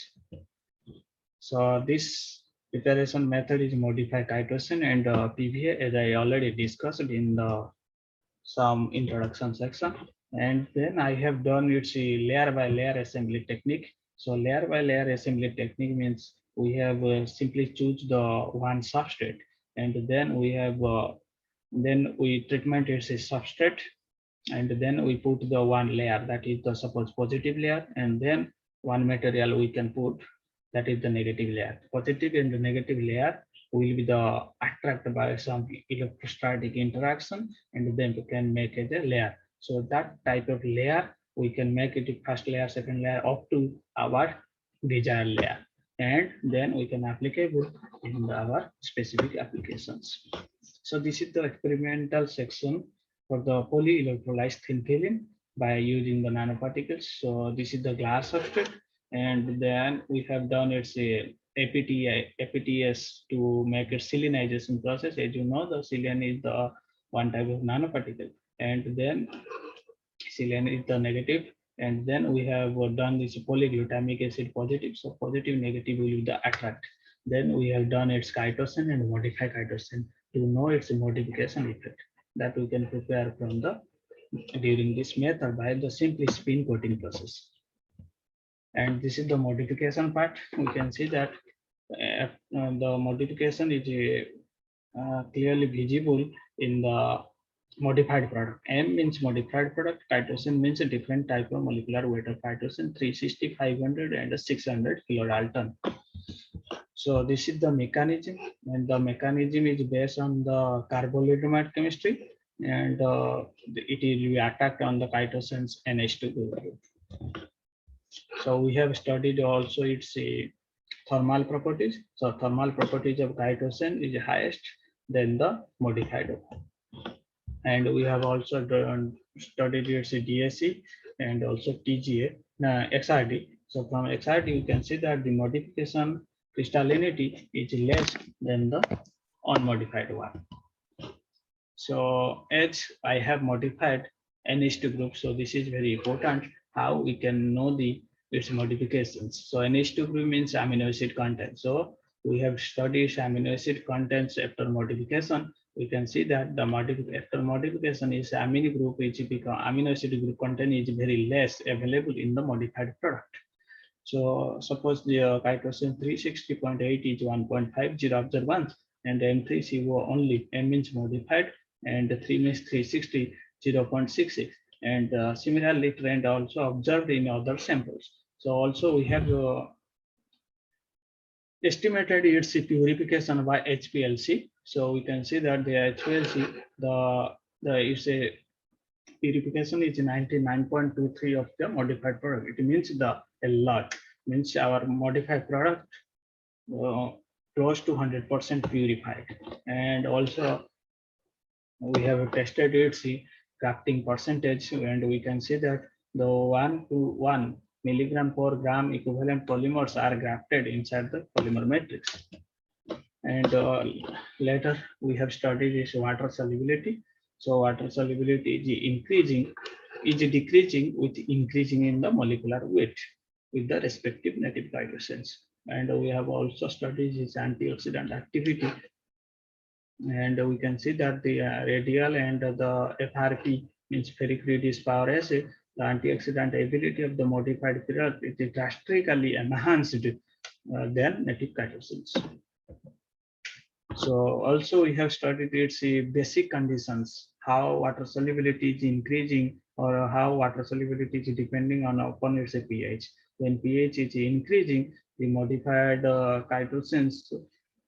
Speaker 2: So this preparation method is modified chitosan and PVA, as I already discussed in the some introduction section. And then I have done its layer by layer assembly technique. So layer by layer assembly technique means we have simply choose the one substrate, and then we have then we treatment its a substrate, and then we put the one layer, that is the suppose positive layer, and then one material we can put, that is the negative layer. Positive and the negative layer will be the attracted by some electrostatic interaction, and then we can make it a layer. So that type of layer we can make it first layer, second layer, up to our desired layer, and then we can applicable in our specific applications. So this is the experimental section for the polyelectrolyzed thin film by using the nanoparticles. So this is the glass substrate, and then we have done its a APTS to make a selenization process. As you know, the selen is the one type of nanoparticle, and then selen is the negative, and then we have done this polyglutamic acid positive. So positive, negative will be the attract. Then we have done its chitosan and modified chitosan to know its modification effect, that we can prepare from the during this method by the simply spin coating process. And this is the modification part. We can see that the modification is clearly visible in the modified product. M means modified product. Chitosan means a different type of molecular weight of chitosan, 360, 500, and 600 kilodalton. So this is the mechanism, and the mechanism is based on the carbolidomide chemistry, and it will be attacked on the chitosan's NH2 group. So we have studied also its thermal properties. So thermal properties of chitosan is highest than the modified. And we have also studied its DSC and also TGA, XRD. So from XRD, you can see that the modification crystallinity is less than the unmodified one. So as I have modified NH2 group, so this is very important how we can know the its modifications. So NH2 group means amino acid content. So we have studied amino acid contents after modification. We can see that the after modification is amino group which become amino acid group content is very less available in the modified product. So suppose the chitosan 360.8 is 1.50 observance, and M3CO only, M means modified, and 3 means 360, 0.66. And similarly trend also observed in other samples. So also we have estimated its purification by HPLC. So we can see that the HPLC, it's a purification is 99.23 of the modified product. It means a lot, means our modified product close to 100% purified. And also we have tested its grafting percentage, and we can see that the 1 to 1 milligram per gram equivalent polymers are grafted inside the polymer matrix. And later we have studied this water solubility. So water solubility is decreasing with increasing in the molecular weight with the respective native chitosans. And we have also studied this antioxidant activity. And we can see that the radial and the FRP means ferric reduced power assay, the antioxidant ability of the modified period is drastically enhanced than native chitosans. So also we have studied its basic conditions, how water solubility is increasing or how water solubility is depending on upon its pH. When pH is increasing, the modified chitosans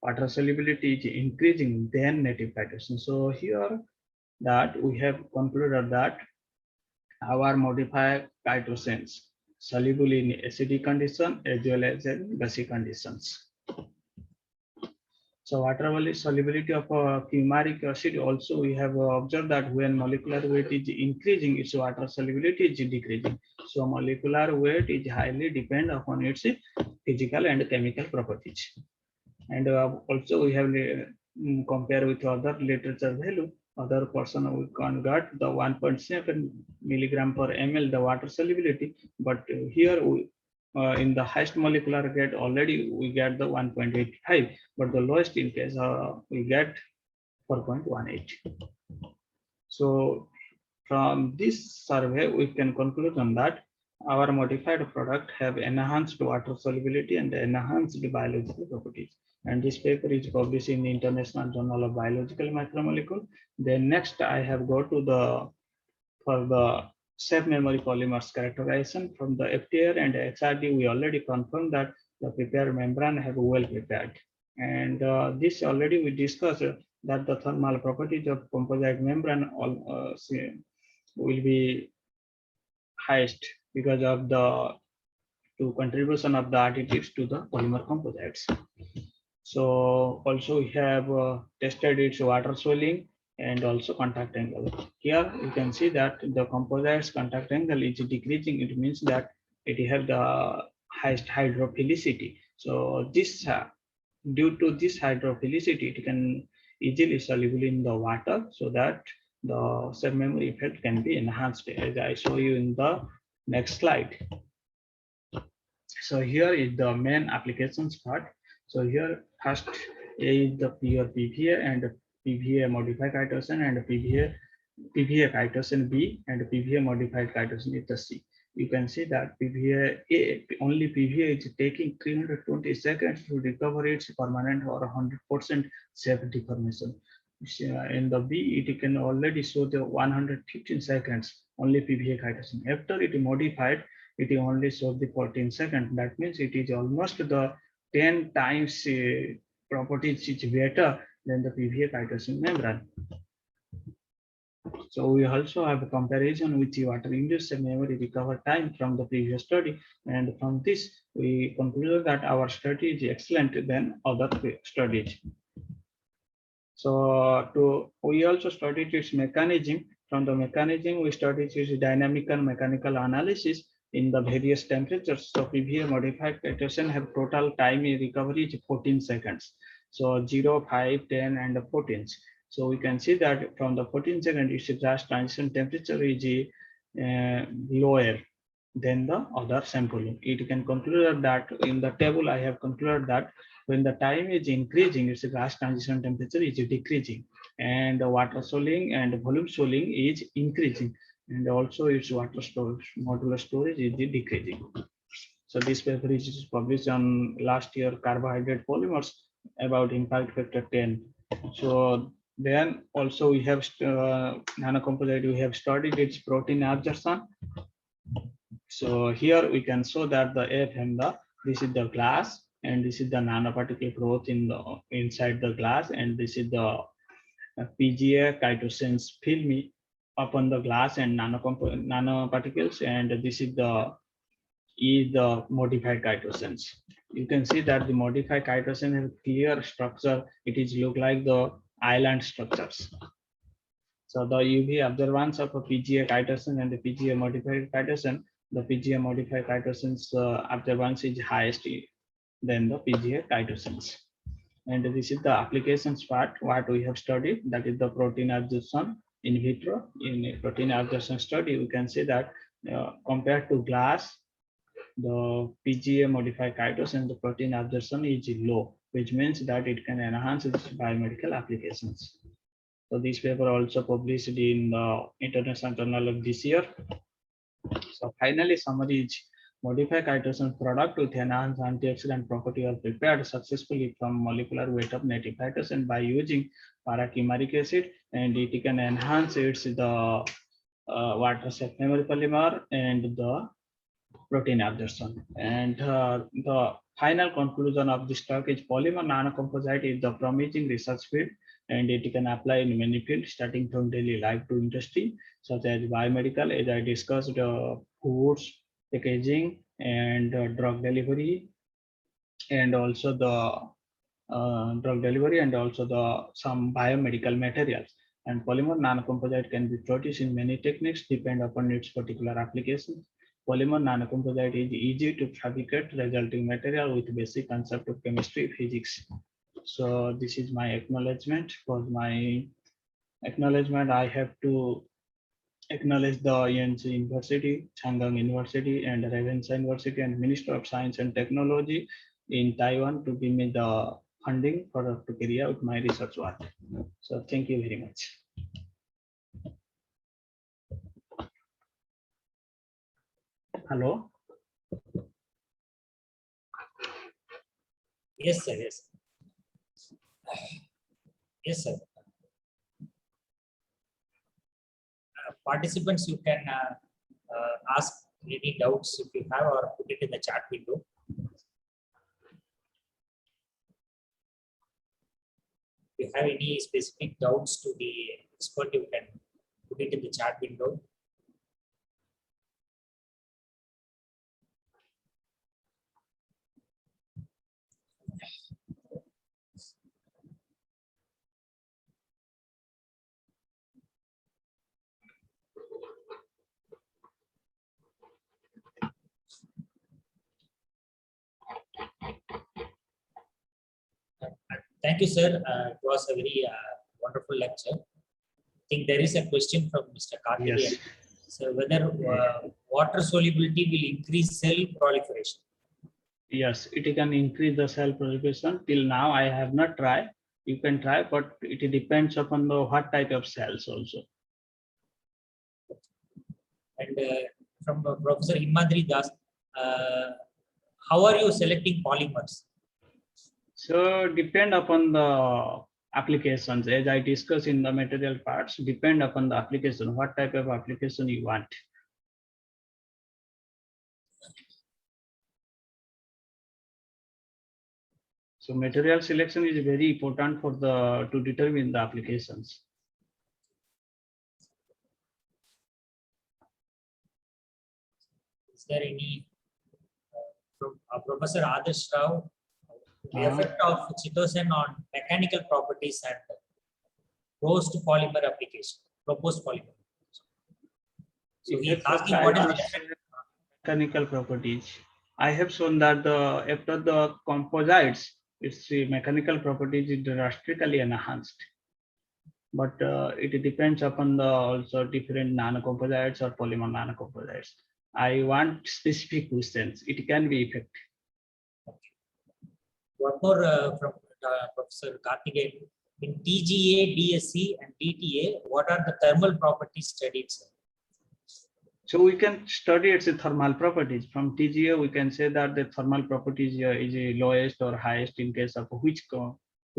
Speaker 2: water solubility is increasing than native cytosin. So here that we have concluded that our modified cytosins soluble in acidic condition as well as in basic conditions. So water solubility of fumaric acid also we have observed that when molecular weight is increasing, its water solubility is decreasing. So molecular weight is highly depend upon its physical and chemical properties. And also we have compare with other literature value. Other person we can get the 1.7 milligram per ml the water solubility, but here we in the highest molecular grade already we get the 1.85, but the lowest in case we get 4.18. So from this survey we can conclude on that our modified product have enhanced water solubility and enhanced biological properties. And this paper is published in the International Journal of Biological Macromolecule. Then next I have go to the for the safe memory polymers characterization from the FTR and XRD. We already confirmed that the prepared membrane have well prepared. And this already we discussed that the thermal properties of composite membrane all will be highest because of the contribution of the additives to the polymer composites. So also we have tested its water swelling and also contact angle. Here you can see that the composite's contact angle is decreasing. It means that it have the highest hydrophilicity. So this due to this hydrophilicity, it can easily soluble in the water, so that the safe memory effect can be enhanced, as I show you in the next slide. So here is the main applications part. So here first is the pure PVA and PVA modified cytosin and PVA cytosin B and PVA modified cytosin is the C. You can see that PVA only PVA is taking 320 seconds to recover its permanent or 100% safe deformation. In the B, it can already show the 115 seconds only PVA cytosin. After it modified, it only shows the 14 seconds. That means it is almost the 10 times properties is better than the PVA cytosin membrane. So we also have a comparison with the water-induced memory recover time from the previous study, and from this we concluded that our study is excellent than other studies. So we also studied its mechanism. From the mechanism, we studied its dynamic and mechanical analysis in the various temperatures. So PVA modified cytosin have total time recovery is 14 seconds. So 0, 5, 10, and 14. So we can see that from the 14 seconds, its gas transition temperature is lower than the other sample. It can conclude that in the table I have concluded that when the time is increasing, its gas transition temperature is decreasing, and the water swelling and volume swelling is increasing, and also its water storage modular storage is decreasing. So this paper is published on last year carbohydrate polymers about impact factor 10. So then also we have nanocomposite, we have studied its protein absorption. So here we can show that the FM, this is the glass, and this is the nanoparticle growth in the inside the glass, and this is the PGA cytosins film upon the glass and nanoparticles, and this is the modified cytosins. You can see that the modified cytosin has clear structure. It is look like the island structures. So the UV observance of a PGA cytosin and the PGA modified cytosin, the PGA modified cytosins observance is highest than the PGA cytosins. And this is the applications part what we have studied, that is the protein absorption in vitro. In a protein absorption study, we can see that compared to glass, the PGA modified cytosin, the protein absorption is low, which means that it can enhance its biomedical applications. So this paper also published in the International Journal of this year. So finally, summary is modified cytosin product with enhanced antioxidant property are prepared successfully from molecular weight of native cytosin by using para-chimeric acid, and it can enhance its the water safe memory polymer and the protein absorption. And the final conclusion of this talk is polymer nanocomposite is the promising research field, and it can apply in many fields, starting from daily life to industry, such as biomedical, as I discussed, foods, packaging, and drug delivery, and also the some biomedical materials. And polymer nanocomposite can be produced in many techniques, depend upon its particular application. Polymer nanocomposite is easy to fabricate, resulting material with basic concept of chemistry, physics. So this is my acknowledgement. For my acknowledgement, I have to acknowledge the UNC University, Chang'an University, and Ravenshaw University, and Minister of Science and Technology in Taiwan to give me the funding to carry out my research work. So thank you very much. Hello.
Speaker 1: Yes, sir. Yes. Yes, sir. Participants, you can ask any doubts if you have, or put it in the chat window. If you have any specific doubts to the expert, you can put it in the chat window. Thank you, sir. It was a very wonderful lecture. I think there is a question from Mr. Karthikeyan.
Speaker 2: Yes.
Speaker 1: So whether water solubility will increase cell proliferation?
Speaker 2: Yes, it can increase the cell proliferation. Till now, I have not tried. You can try, but it depends upon the what type of cells also.
Speaker 1: And from Professor Himadri Das, how are you selecting polymers?
Speaker 2: So depend upon the applications, as I discussed in the material parts, depend upon the application, what type of application you want. So material selection is very important for to determine the applications.
Speaker 1: Is there any from Professor Adarsh Rao, the effect of chitosan on mechanical properties and proposed polymer application? So he is asking what is the effect?
Speaker 2: Mechanical properties. I have shown that after the composites, its mechanical properties is drastically enhanced. But it depends upon the also different nanocomposites or polymer nanocomposites. I want specific questions. It can be effective.
Speaker 1: Okay. One more from Professor Karthikeyan. In TGA, DSC, and DTA, what are the thermal properties studied, sir?
Speaker 2: So we can study its thermal properties. From TGA, we can say that the thermal properties is the lowest or highest in case of which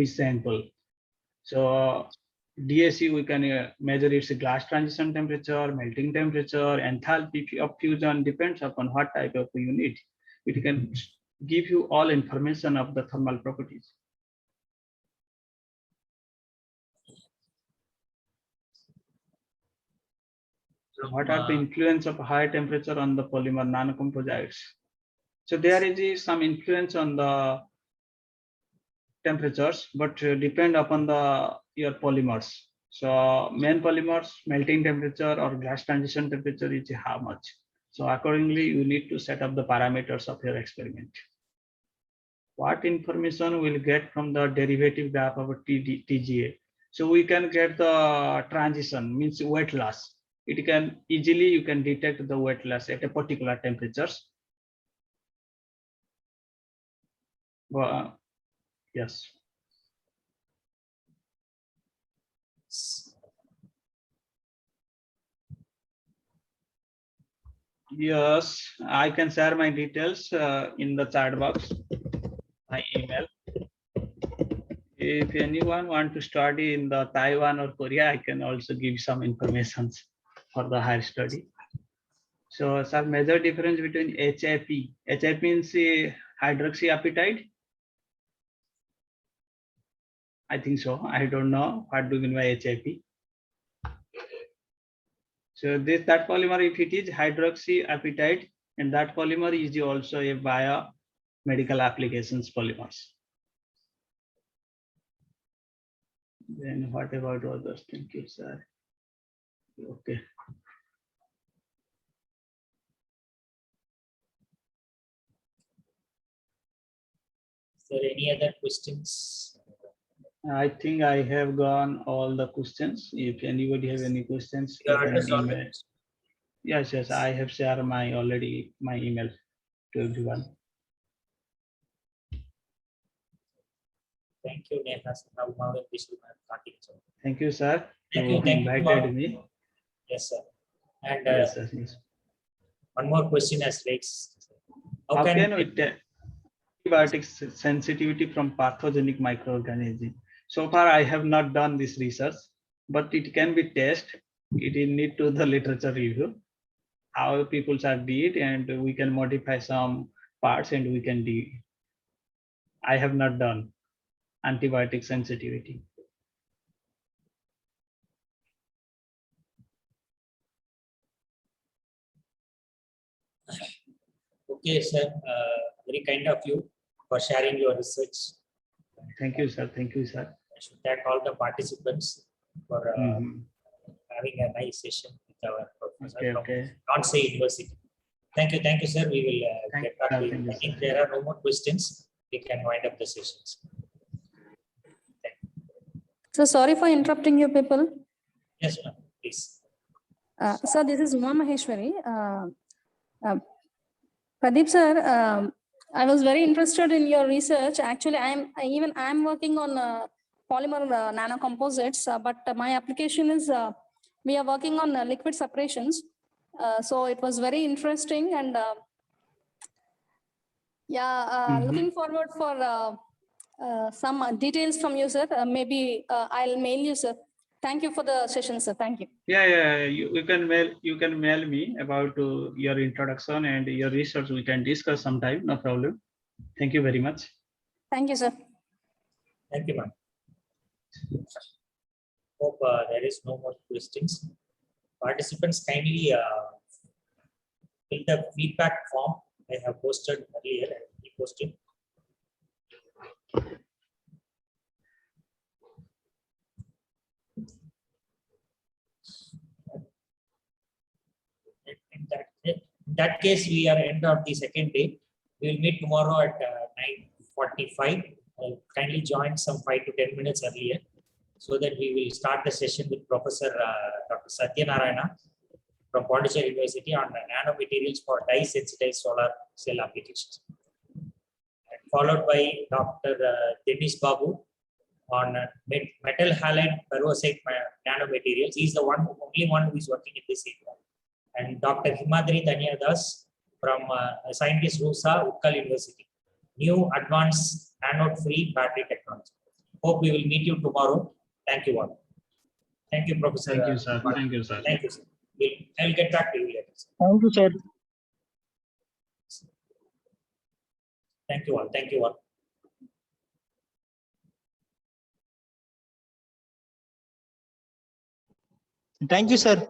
Speaker 2: sample. So DSC, we can measure its glass transition temperature, melting temperature, enthalpy of fusion, depends upon what type of unit. It can give you all information of the thermal properties. What are the influence of high temperature on the polymer nanocomposites? So there is some influence on the temperatures, but depend upon your polymers. So main polymers, melting temperature or glass transition temperature is how much. So accordingly, you need to set up the parameters of your experiment. What information we'll get from the derivative graph of a TGA? So we can get the transition, means weight loss. It can easily, you can detect the weight loss at a particular temperatures. Yes. Yes, I can share my details in the chat box, my email. If anyone want to study in the Taiwan or Korea, I can also give some information for the higher study. So, sir, major difference between HIP. HIP means hydroxyapatite? I think so. I don't know what do you mean by HAP. So that polymer, if it is hydroxyapatite, and that polymer is also a biomedical applications polymers. Then what about others? Thank you, sir. Okay.
Speaker 1: Is there any other questions?
Speaker 2: I think I have gone all the questions. If anybody have any questions,
Speaker 1: You
Speaker 2: you
Speaker 1: have
Speaker 2: can
Speaker 1: addressed all the
Speaker 2: email.
Speaker 1: questions.
Speaker 2: Yes, I have shared my email to everyone.
Speaker 1: Thank you, Neha. Now we should continue.
Speaker 2: Thank you, sir.
Speaker 1: Thank
Speaker 2: You
Speaker 1: you. Thank you.
Speaker 2: invited me.
Speaker 1: Yes, sir. And
Speaker 2: Yes, yes.
Speaker 1: one more question has raised.
Speaker 2: How can we tell antibiotic sensitivity from pathogenic microorganism? So far, I have not done this research, but it can be tested. It will need to the literature review, how people are did, and we can modify some parts and we can do. I have not done antibiotic sensitivity.
Speaker 1: Okay, sir. Very kind of you for sharing your research.
Speaker 2: Thank you, sir. Thank you, sir.
Speaker 1: I should thank all the participants for having a nice session with our professor from
Speaker 2: Okay.
Speaker 1: Yonsei University. Thank you, sir. We will get back to you.
Speaker 2: Thank you,
Speaker 1: I think
Speaker 2: sir.
Speaker 1: there are no more questions. We can wind up the sessions.
Speaker 4: So sorry for interrupting you people.
Speaker 1: Yes, ma'am. Please.
Speaker 4: Sir, this is Uma Maheshwari. Pradeep sir, I was very interested in your research. Actually, I'm working on polymer nanocomposites, but my application is we are working on liquid separations. So it was very interesting, and looking forward for some details from you, sir. Maybe I'll mail you, sir. Thank you for the session, sir. Thank you.
Speaker 2: Yeah. You can mail me about your introduction and your research. We can discuss sometime. No problem. Thank you very much.
Speaker 4: Thank you, sir.
Speaker 1: Thank you, ma'am. Hope there is no more questions. Participants kindly fill the feedback form I have posted earlier and reposted. In that case, we are end of the second day. We will meet tomorrow at 9:45. Kindly join some 5 to 10 minutes earlier, so that we will start the session with Professor Dr. Satyanarayana from Pondicherry University on nanomaterials for dye-sensitized solar cell applications. And followed by Dr. Dennis Babu on metal halide perovskite nanomaterials. He is the only one who is working in this area. And Dr. Himadri Danyadass from scientist RUSA, Utkal University. New advanced anode-free battery technology. Hope we will meet you tomorrow. Thank you all. Thank you, Professor.
Speaker 2: Thank you, sir. Thank you, sir.
Speaker 1: Thank you, sir. I will get back to you later.
Speaker 5: Thank you, sir.
Speaker 1: Thank you all. Thank you all.
Speaker 5: Thank you, sir.